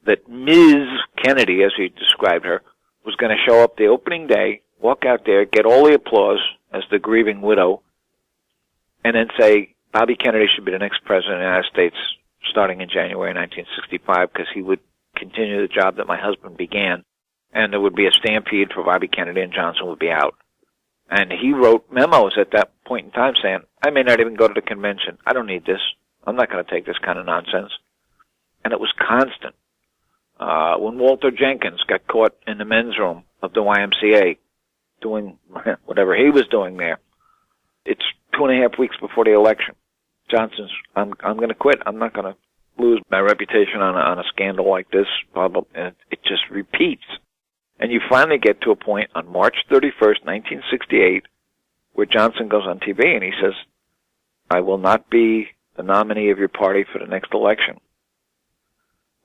that Ms. Kennedy, as he described her, was going to show up the opening day, walk out there, get all the applause as the grieving widow, and then say Bobby Kennedy should be the next president of the United States starting in January 1965 because he would continue the job that my husband began, and there would be a stampede for Bobby Kennedy and Johnson would be out. And he wrote memos at that point in time saying, I may not even go to the convention. I don't need this. I'm not going to take this kind of nonsense. And it was constant. When Walter Jenkins got caught in the men's room of the YMCA doing whatever he was doing there, it's 2.5 weeks before the election. Johnson's, I'm going to quit. I'm not going to lose my reputation on a scandal like this. Blah, blah, and it just repeats. And you finally get to a point on March 31st, 1968, where Johnson goes on TV and he says, I will not be the nominee of your party for the next election.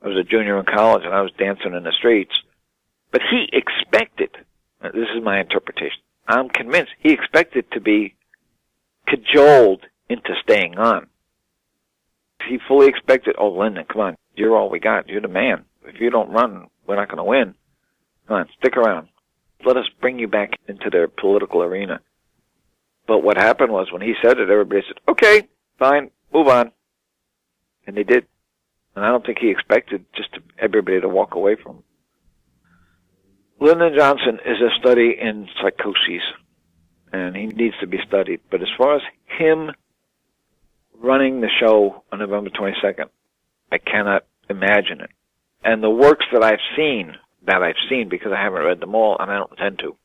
I was a junior in college and I was dancing in the streets. But he expected, this is my interpretation, I'm convinced, he expected to be cajoled into staying on. He fully expected, oh, Lyndon, come on, you're all we got. You're the man. If you don't run, we're not going to win. Come on, stick around. Let us bring you back into the political arena. But what happened was when he said it, everybody said, okay, fine, move on. And they did. And I don't think he expected everybody to walk away from him. Lyndon Johnson is a study in psychoses, and he needs to be studied. But as far as him running the show on November 22nd, I cannot imagine it. And the works that I've seen because I haven't read them all, and I don't intend to,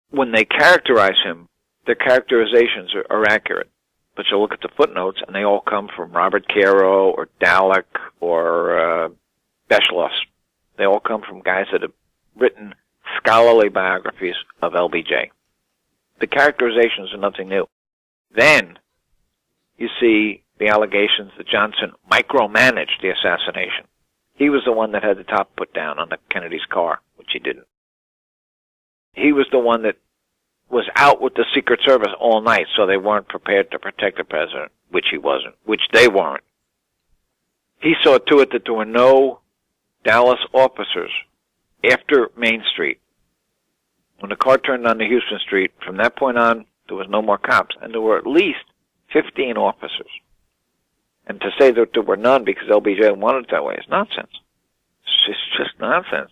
when they characterize him, their characterizations are accurate. But you look at the footnotes, and they all come from Robert Caro or Dalek or Beschloss. They all come from guys that have written scholarly biographies of LBJ. The characterizations are nothing new. Then you see the allegations that Johnson micromanaged the assassination. He was the one that had the top put down on the Kennedy's car, which he didn't. He was the one that was out with the Secret Service all night, so they weren't prepared to protect the president, which he wasn't, which they weren't. He saw to it that there were no Dallas officers after Main Street. When the car turned onto Houston Street, from that point on, there was no more cops, and there were at least 15 officers. And to say that there were none because LBJ wanted it that way is nonsense. It's just nonsense.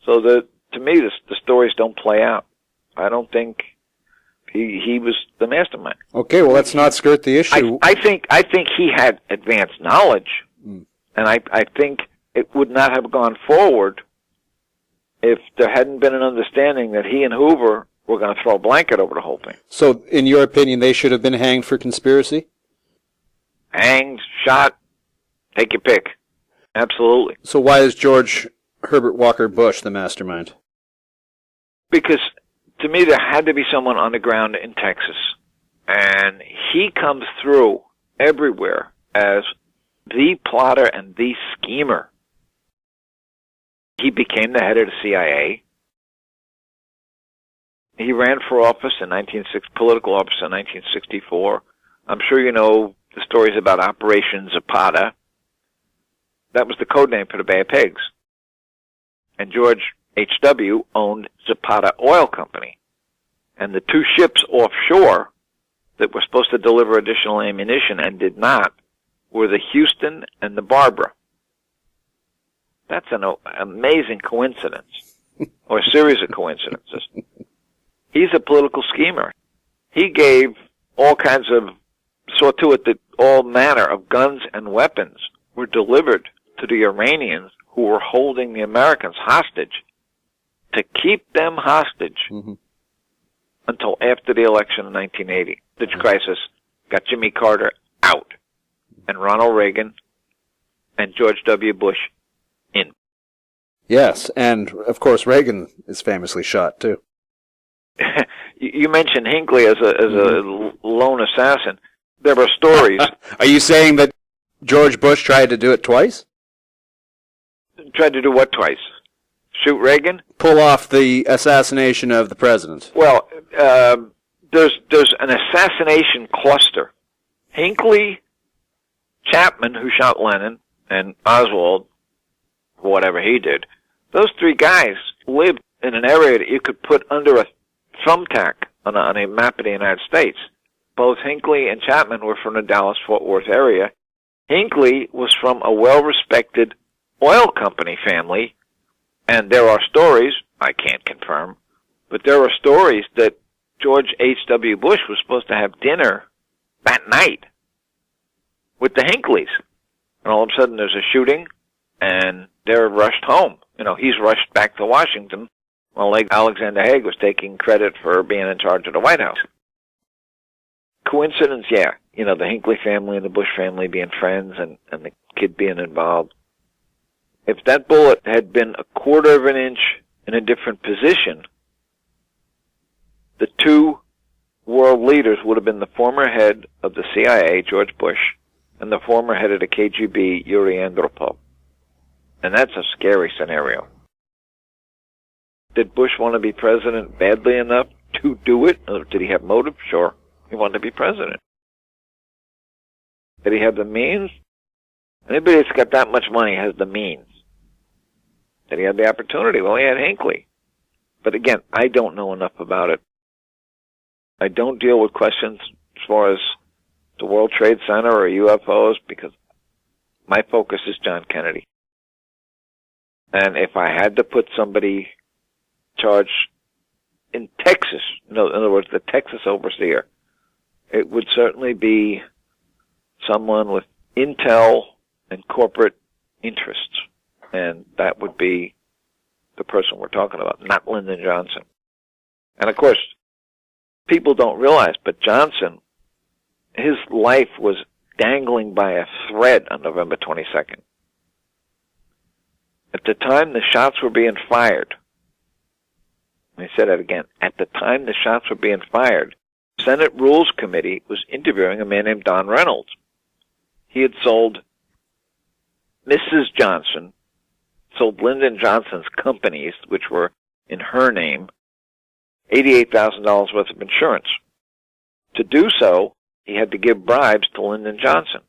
So to me, the stories don't play out. I don't think he was the mastermind. Okay, well, let's not skirt the issue. I think he had advanced knowledge, and I think it would not have gone forward if there hadn't been an understanding that he and Hoover were going to throw a blanket over the whole thing. So, in your opinion, they should have been hanged for conspiracy? Hanged, shot, take your pick. Absolutely. So why is George Herbert Walker Bush the mastermind? Because to me, there had to be someone on the ground in Texas. And he comes through everywhere as the plotter and the schemer. He became the head of the CIA. He ran for office political office in 1964. I'm sure you know the stories about Operation Zapata. That was the code name for the Bay of Pigs. And George H.W. owned Zapata Oil Company. And the two ships offshore that were supposed to deliver additional ammunition and did not were the Houston and the Barbara. That's an amazing coincidence, or a series of coincidences. He's a political schemer. He gave all kinds of, saw to it that all manner of guns and weapons were delivered to the Iranians who were holding the Americans hostage, to keep them hostage until after the election in 1980. The crisis got Jimmy Carter out, and Ronald Reagan and George W. Bush in. Yes, and of course Reagan is famously shot too. You mentioned Hinckley as a lone assassin. There are stories. Are you saying that George Bush tried to do it twice? Tried to do what twice? Shoot Reagan? Pull off the assassination of the president. Well, there's an assassination cluster. Hinckley, Chapman, who shot Lennon, and Oswald, whatever he did, those three guys lived in an area that you could put under a thumbtack on a map of the United States. Both Hinckley and Chapman were from the Dallas-Fort Worth area. Hinckley was from a well-respected oil company family, and there are stories, I can't confirm, but there are stories that George H.W. Bush was supposed to have dinner that night with the Hinkleys. And all of a sudden there's a shooting, and they're rushed home. You know, he's rushed back to Washington while Alexander Haig was taking credit for being in charge of the White House. Coincidence, yeah. You know, the Hinckley family and the Bush family being friends and the kid being involved. If that bullet had been a quarter of an inch in a different position, the two world leaders would have been the former head of the CIA, George Bush, and the former head of the KGB, Yuri Andropov. And that's a scary scenario. Did Bush want to be president badly enough to do it? Or did he have motive? Sure. He wanted to be president. Did he have the means? Anybody that's got that much money has the means. Did he have the opportunity? Well, he had Hinckley. But again, I don't know enough about it. I don't deal with questions as far as the World Trade Center or UFOs because my focus is John Kennedy. And if I had to put somebody charged in Texas, in other words, the Texas overseer, it would certainly be someone with intel and corporate interests. And that would be the person we're talking about, not Lyndon Johnson. And of course, people don't realize, but Johnson, his life was dangling by a thread on November 22nd. At the time the shots were being fired, let me say that again, at the time the shots were being fired, Senate Rules Committee was interviewing a man named Don Reynolds. He had sold Mrs. Johnson, sold Lyndon Johnson's companies, which were in her name, $88,000 worth of insurance. To do so, he had to give bribes to Lyndon Johnson.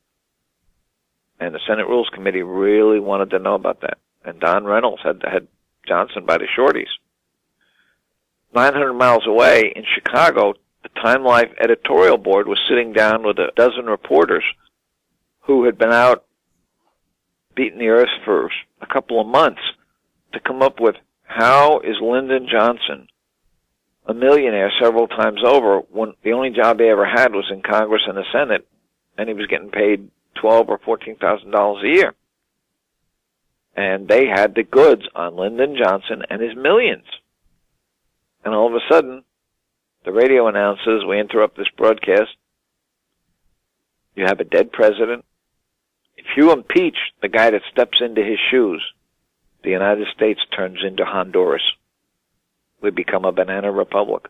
And the Senate Rules Committee really wanted to know about that. And Don Reynolds had Johnson by the shorties. 900 miles away in Chicago, the Time Life editorial board was sitting down with a dozen reporters who had been out beating the earth for a couple of months to come up with how is Lyndon Johnson a millionaire several times over when the only job he ever had was in Congress and the Senate, and he was getting paid $12,000 or $14,000 a year. And they had the goods on Lyndon Johnson and his millions. And all of a sudden, the radio announces, we interrupt this broadcast, you have a dead president. If you impeach the guy that steps into his shoes, the United States turns into Honduras. We become a banana republic.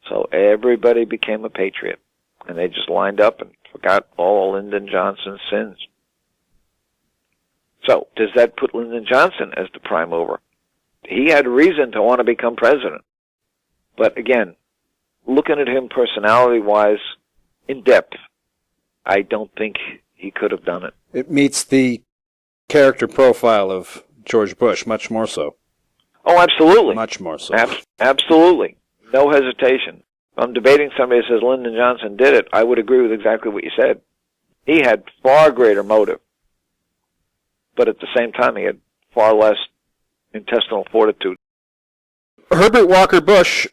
So everybody became a patriot. And they just lined up and forgot all of Lyndon Johnson's sins. So, does that put Lyndon Johnson as the prime mover? He had reason to want to become president. But again, looking at him personality-wise, in depth, I don't think he could have done it. It meets the character profile of George Bush, much more so. Oh, absolutely. Much more so. Absolutely. No hesitation. If I'm debating somebody who says Lyndon Johnson did it, I would agree with exactly what you said. He had far greater motive. But at the same time, he had far less intestinal fortitude. Herbert Walker Bush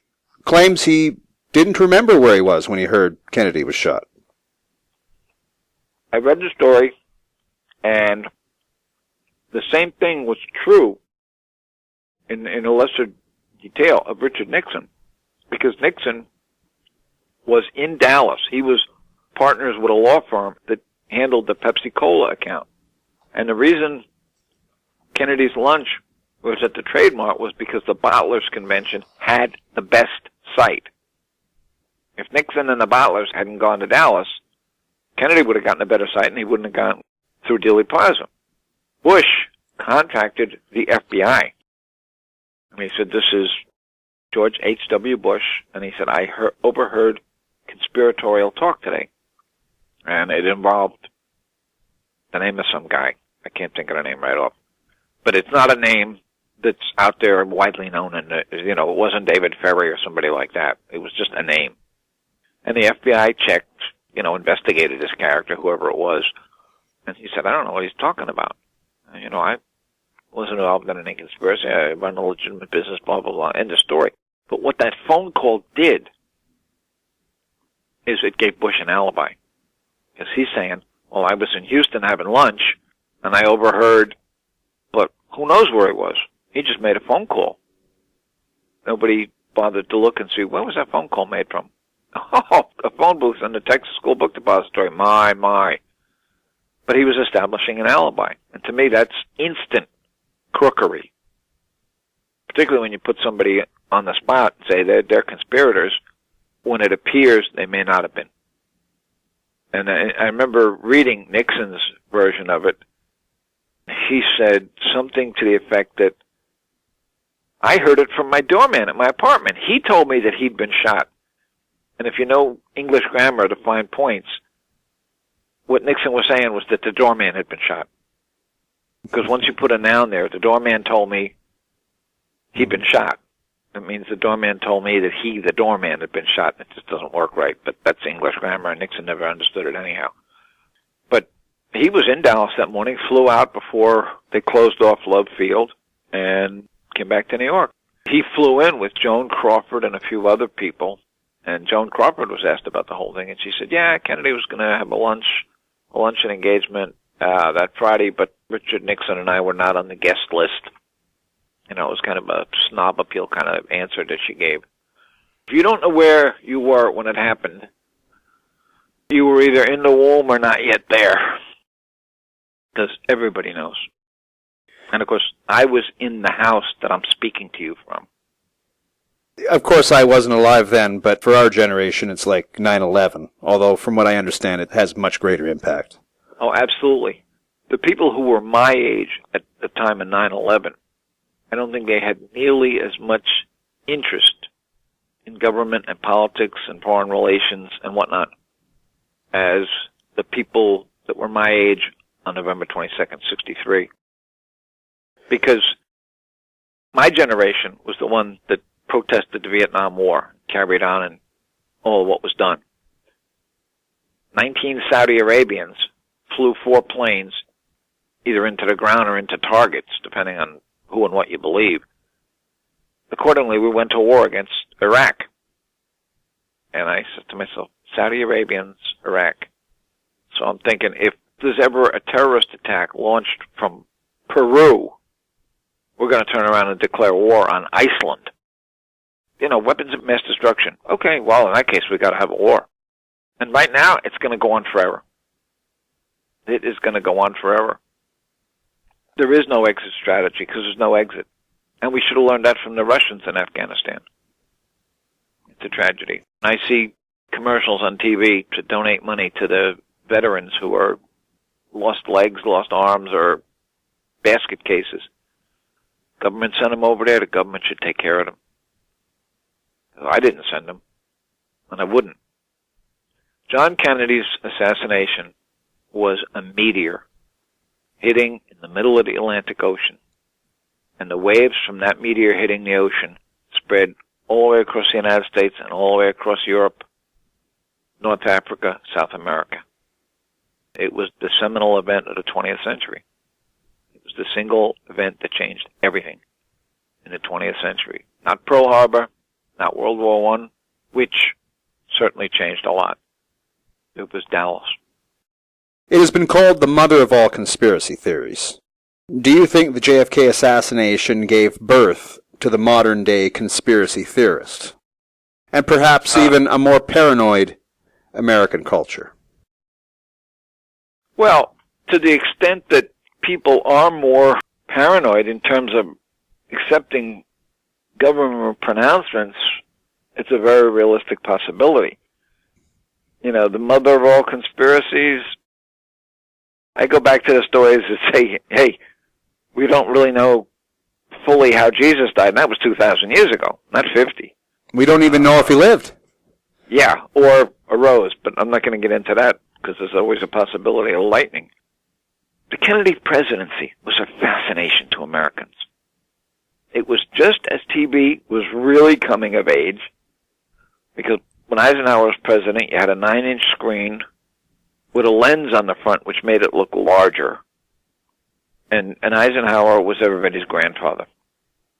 claims he didn't remember where he was when he heard Kennedy was shot. I read the story, and the same thing was true in a lesser detail of Richard Nixon, because Nixon was in Dallas. He was partners with a law firm that handled the Pepsi-Cola account. And the reason Kennedy's lunch was at the Trade Mart was because the Bottlers Convention had the best site. If Nixon and the Bottlers hadn't gone to Dallas, Kennedy would have gotten a better site and he wouldn't have gone through Dealey Plaza. Bush contacted the FBI. And he said, this is George H.W. Bush. And he said, I overheard conspiratorial talk today. And it involved the name of some guy. I can't think of the name right off. But it's not a name that's out there widely known. And, it wasn't David Ferry or somebody like that. It was just a name. And the FBI checked, investigated this character, whoever it was. And he said, I don't know what he's talking about. I wasn't involved in any conspiracy. I run a legitimate business, blah, blah, blah. End of story. But what that phone call did is it gave Bush an alibi. Because he's saying, well, I was in Houston having lunch, and I overheard, but who knows where he was? He just made a phone call. Nobody bothered to look and see, where was that phone call made from? Oh, a phone booth in the Texas School Book Depository. My. But he was establishing an alibi. And to me, that's instant crookery. Particularly when you put somebody on the spot and say they're conspirators, when it appears they may not have been. And I remember reading Nixon's version of it. He said something to the effect that, I heard it from my doorman at my apartment. He told me that he'd been shot. And if you know English grammar to find points, what Nixon was saying was that the doorman had been shot. Because once you put a noun there, the doorman told me he'd been shot. It means the doorman told me that he, the doorman, had been shot. It just doesn't work right, but that's English grammar, and Nixon never understood it anyhow. But he was in Dallas that morning, flew out before they closed off Love Field, and came back to New York. He flew in with Joan Crawford and a few other people, and Joan Crawford was asked about the whole thing, and she said, yeah, Kennedy was going to have a luncheon engagement that Friday, but Richard Nixon and I were not on the guest list. You know, it was kind of a snob appeal kind of answer that she gave. If you don't know where you were when it happened, you were either in the womb or not yet there, because everybody knows. And, of course, I was in the house that I'm speaking to you from. Of course, I wasn't alive then, but for our generation, it's like 9/11, although from what I understand, it has much greater impact. Oh, absolutely. The people who were my age at the time of 9/11, I don't think they had nearly as much interest in government and politics and foreign relations and whatnot as the people that were my age on November 22nd, 63. Because my generation was the one that protested the Vietnam War, carried on, and all of what was done. 19 Saudi Arabians flew 4 planes either into the ground or into targets, depending on who and what you believe. Accordingly, we went to war against Iraq. And I said to myself, Saudi Arabians, Iraq. So I'm thinking, if there's ever a terrorist attack launched from Peru, we're going to turn around and declare war on Iceland. You know, weapons of mass destruction. Okay, well, in that case, we've got to have a war. And right now, it's going to go on forever. It is going to go on forever. There is no exit strategy because there's no exit. And we should have learned that from the Russians in Afghanistan. It's a tragedy. I see commercials on TV to donate money to the veterans who are lost legs, lost arms, or basket cases. Government sent them over there. The government should take care of them. I didn't send them, and I wouldn't. John Kennedy's assassination was a meteor hitting in the middle of the Atlantic Ocean, and the waves from that meteor hitting the ocean spread all the way across the United States and all the way across Europe, North Africa, South America. It was the seminal event of the 20th century. It was the single event that changed everything in the 20th century. Not Pearl Harbor, not World War I, which certainly changed a lot. It was Dallas. It has been called the mother of all conspiracy theories. Do you think the JFK assassination gave birth to the modern-day conspiracy theorist? And perhaps even a more paranoid American culture? Well, to the extent that people are more paranoid in terms of accepting government pronouncements, it's a very realistic possibility. You know, the mother of all conspiracies, I go back to the stories that say, hey, we don't really know fully how Jesus died, and that was 2,000 years ago, not 50. We don't even know if he lived. Yeah, or arose, but I'm not going to get into that because there's always a possibility of lightning. The Kennedy presidency was a fascination to Americans. It was just as TV was really coming of age, because when Eisenhower was president, you had a 9-inch screen with a lens on the front which made it look larger. And Eisenhower was everybody's grandfather.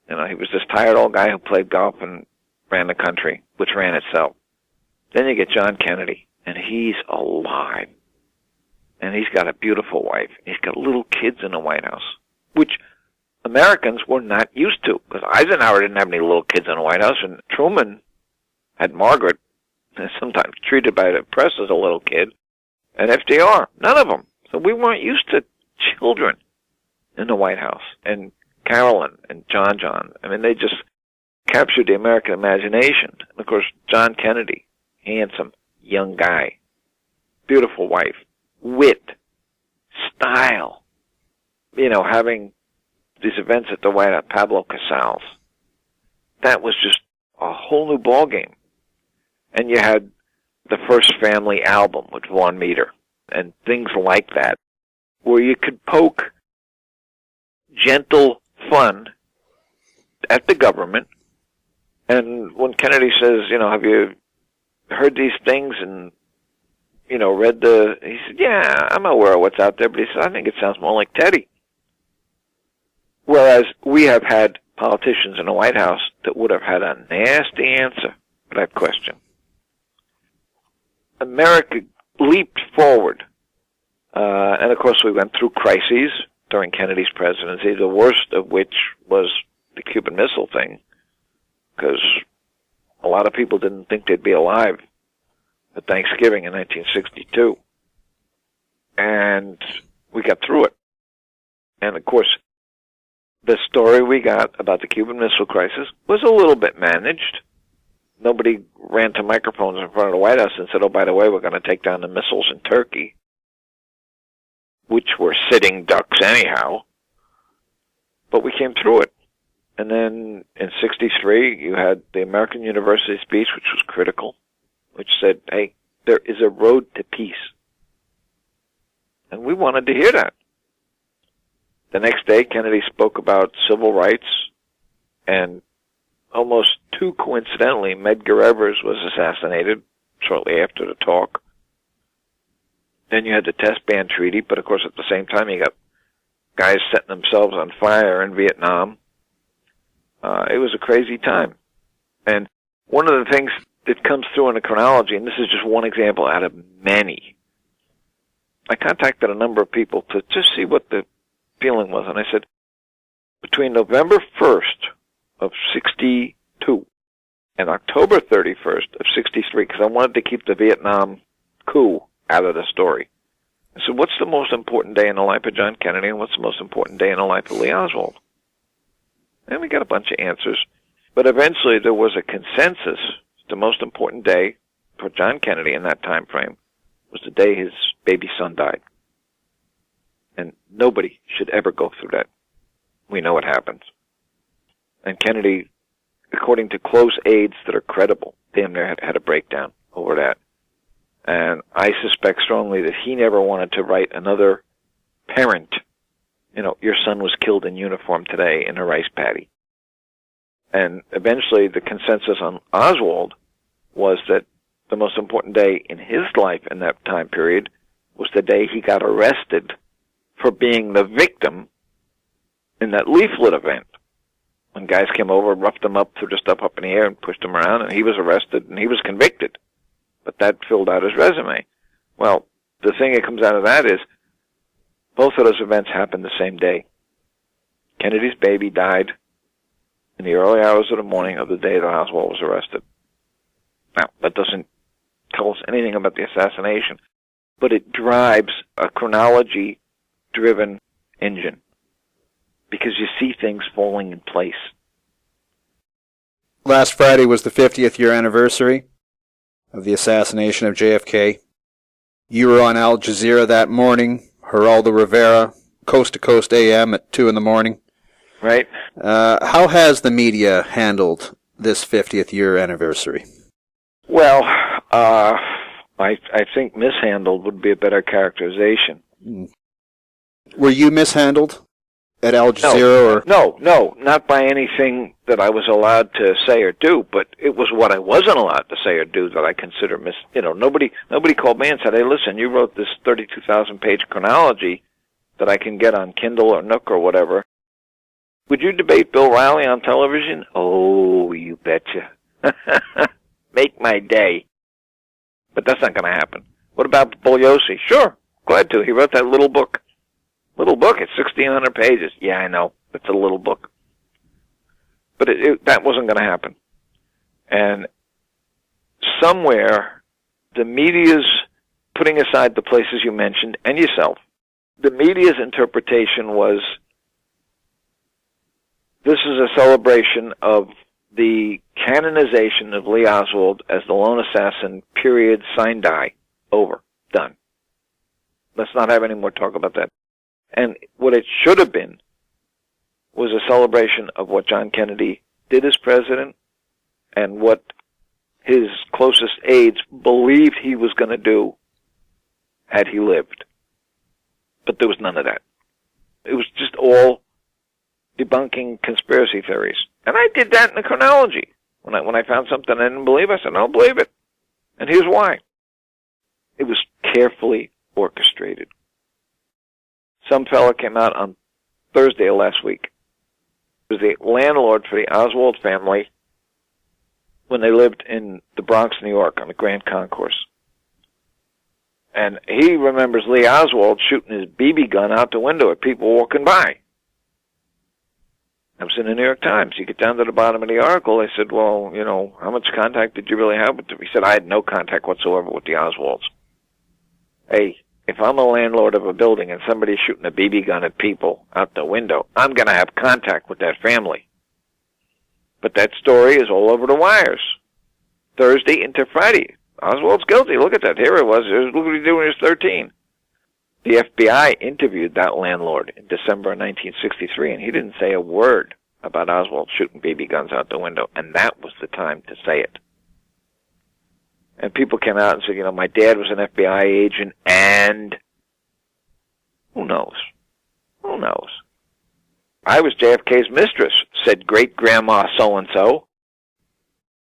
You know, he was this tired old guy who played golf and ran the country, which ran itself. Then you get John Kennedy, and he's alive. And he's got a beautiful wife. He's got little kids in the White House, which Americans were not used to, because Eisenhower didn't have any little kids in the White House, and Truman had Margaret, and sometimes treated by the press as a little kid, and FDR, none of them. So we weren't used to children in the White House, and Carolyn and John. I mean, they just captured the American imagination. And of course, John Kennedy, handsome, young guy, beautiful wife, wit, style, you know, having these events at the White House, Pablo Casals. That was just a whole new ballgame. And you had the First Family album with Vaughn Meader and things like that, where you could poke gentle fun at the government. And when Kennedy says, you know, have you heard these things? And read he said, yeah, I'm aware of what's out there, but he said, I think it sounds more like Teddy. Whereas we have had politicians in the White House that would have had a nasty answer to that question. America leaped forward. And of course we went through crises during Kennedy's presidency, the worst of which was the Cuban Missile thing, because a lot of people didn't think they'd be alive at Thanksgiving in 1962. And we got through it. And of course, the story we got about the Cuban Missile Crisis was a little bit managed. Nobody ran to microphones in front of the White House and said, oh, by the way, we're going to take down the missiles in Turkey, which were sitting ducks anyhow. But we came through it. And then in 63, you had the American University speech, which was critical, which said, hey, there is a road to peace. And we wanted to hear that. The next day, Kennedy spoke about civil rights, and almost too coincidentally, Medgar Evers was assassinated shortly after the talk. Then you had the Test Ban Treaty, but of course at the same time you got guys setting themselves on fire in Vietnam. It was a crazy time. And one of the things that comes through in the chronology, and this is just one example out of many, I contacted a number of people to just see what the feeling was, and I said, between November 1st of 62 and October 31st of 63, because I wanted to keep the Vietnam coup out of the story. I said, what's the most important day in the life of John Kennedy, and what's the most important day in the life of Lee Oswald? And we got a bunch of answers, but eventually there was a consensus. The most important day for John Kennedy in that time frame was the day his baby son died. And nobody should ever go through that. We know what happens. And Kennedy, according to close aides that are credible, damn near had a breakdown over that. And I suspect strongly that he never wanted to write another parent, your son was killed in uniform today in a rice paddy. And eventually the consensus on Oswald was that the most important day in his life in that time period was the day he got arrested for being the victim in that leaflet event. When guys came over, roughed him up, threw the stuff up in the air and pushed him around, and he was arrested and he was convicted. But that filled out his resume. Well, the thing that comes out of that is both of those events happened the same day. Kennedy's baby died in the early hours of the morning of the day that Oswald was arrested. Now, that doesn't tell us anything about the assassination, but it drives a chronology-driven engine because you see things falling in place. Last Friday was the 50th year anniversary of the assassination of JFK. You were on Al Jazeera that morning, Geraldo Rivera, Coast to Coast AM at 2 in the morning. Right. How has the media handled this 50th year anniversary? Well, I think mishandled would be a better characterization. Were you mishandled at Al Jazeera? No, not by anything that I was allowed to say or do, but it was what I wasn't allowed to say or do that I consider nobody called me and said, hey, listen, you wrote this 32,000-page chronology that I can get on Kindle or Nook or whatever. Would you debate Bill Riley on television? Oh, you betcha. Make my day. But that's not going to happen. What about Bugliosi? Sure, glad to. He wrote that little book. Little book, it's 1,600 pages. Yeah, I know. It's a little book. But that wasn't going to happen. And somewhere, the media's, putting aside the places you mentioned, and yourself, the media's interpretation was, this is a celebration of the canonization of Lee Oswald as the lone assassin, period, sine die, over, done. Let's not have any more talk about that. And what it should have been was a celebration of what John Kennedy did as president and what his closest aides believed he was going to do had he lived. But there was none of that. It was just all debunking conspiracy theories. And I did that in the chronology. When I found something I didn't believe, I said, I don't believe it. And here's why. It was carefully orchestrated. Some fella came out on Thursday of last week. He was the landlord for the Oswald family when they lived in the Bronx, New York, on the Grand Concourse. And he remembers Lee Oswald shooting his BB gun out the window at people walking by. I was in the New York Times. You get down to the bottom of the article, they said, well, you know, how much contact did you really have with them? He said, I had no contact whatsoever with the Oswalds. Hey, if I'm a landlord of a building and somebody's shooting a BB gun at people out the window, I'm going to have contact with that family. But that story is all over the wires. Thursday into Friday. Oswald's guilty. Look at that. Here it was. Look what he did when he was 13. The FBI interviewed that landlord in December of 1963, and he didn't say a word about Oswald shooting BB guns out the window, and that was the time to say it. And people came out and said, you know, my dad was an FBI agent, and who knows? Who knows? I was JFK's mistress, said great-grandma so-and-so.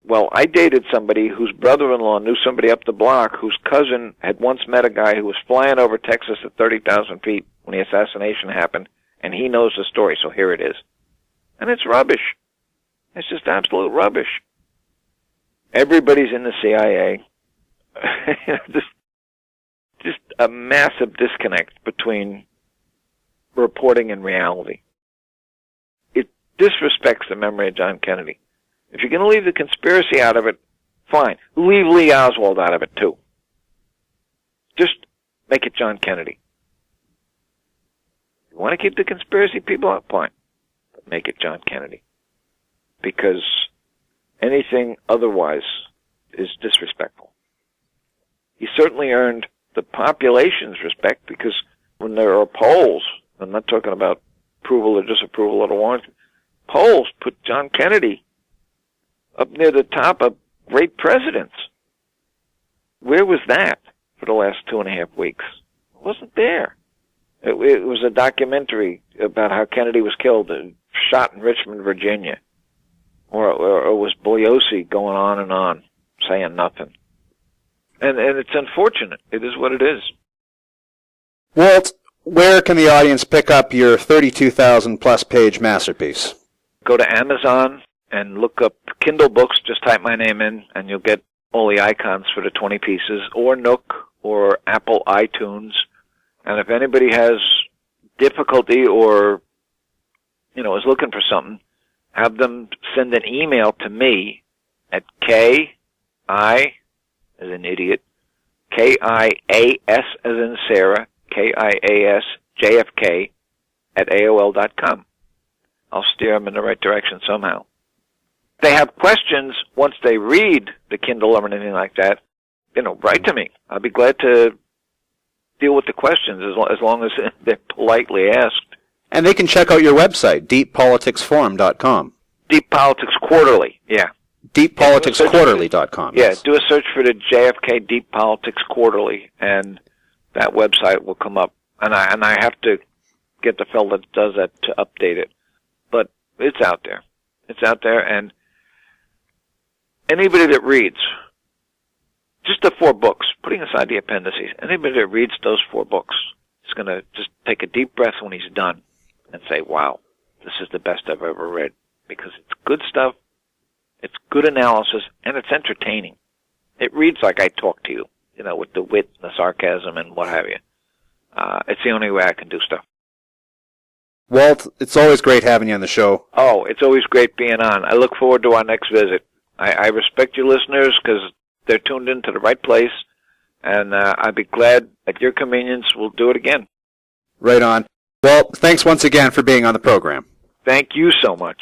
Well, I dated somebody whose brother-in-law knew somebody up the block whose cousin had once met a guy who was flying over Texas at 30,000 feet when the assassination happened, and he knows the story, so here it is. And it's rubbish. It's just absolute rubbish. Everybody's in the CIA. just a massive disconnect between reporting and reality. It disrespects the memory of John Kennedy. If you're going to leave the conspiracy out of it, fine. Leave Lee Oswald out of it, too. Just make it John Kennedy. You want to keep the conspiracy people out? Fine. But make it John Kennedy. Because anything otherwise is disrespectful. He certainly earned the population's respect because when there are polls, I'm not talking about approval or disapproval of the warrant, polls put John Kennedy up near the top of great presidents. Where was that for the last 2.5 weeks? It wasn't there. It was a documentary about how Kennedy was killed, shot in Richmond, Virginia. Or was Bugliosi going on, saying nothing. And it's unfortunate. It is what it is. Walt, where can the audience pick up your 32,000-plus page masterpiece? Go to Amazon and look up Kindle books. Just type my name in, and you'll get all the icons for the 20 pieces, or Nook, or Apple iTunes. And if anybody has difficulty or, you know, is looking for something, have them send an email to me at K-I, as in idiot, K-I-A-S as in Sarah, K-I-A-S, JFK, at AOL.com. I'll steer them in the right direction somehow. If they have questions once they read the Kindle or anything like that, you know, write to me. I'll be glad to deal with the questions as long as they're politely asked. And they can check out your website, deeppoliticsforum.com. Deep Politics Quarterly, yeah. deeppoliticsquarterly.com. Yeah, do a search for the JFK Deep Politics Quarterly, and that website will come up. And I have to get the fellow that does that to update it. But it's out there. It's out there, and anybody that reads just the 4 books, putting aside the appendices, anybody that reads those 4 books is going to just take a deep breath when he's done and say, wow, this is the best I've ever read, because it's good stuff, it's good analysis, and it's entertaining. It reads like I talk to you, you know, with the wit and the sarcasm and what have you. It's the only way I can do stuff. Walt, it's always great having you on the show. Oh, it's always great being on. I look forward to our next visit. I respect you listeners because they're tuned into the right place, and I'd be glad at your convenience we'll do it again. Right on. Well, thanks once again for being on the program. Thank you so much.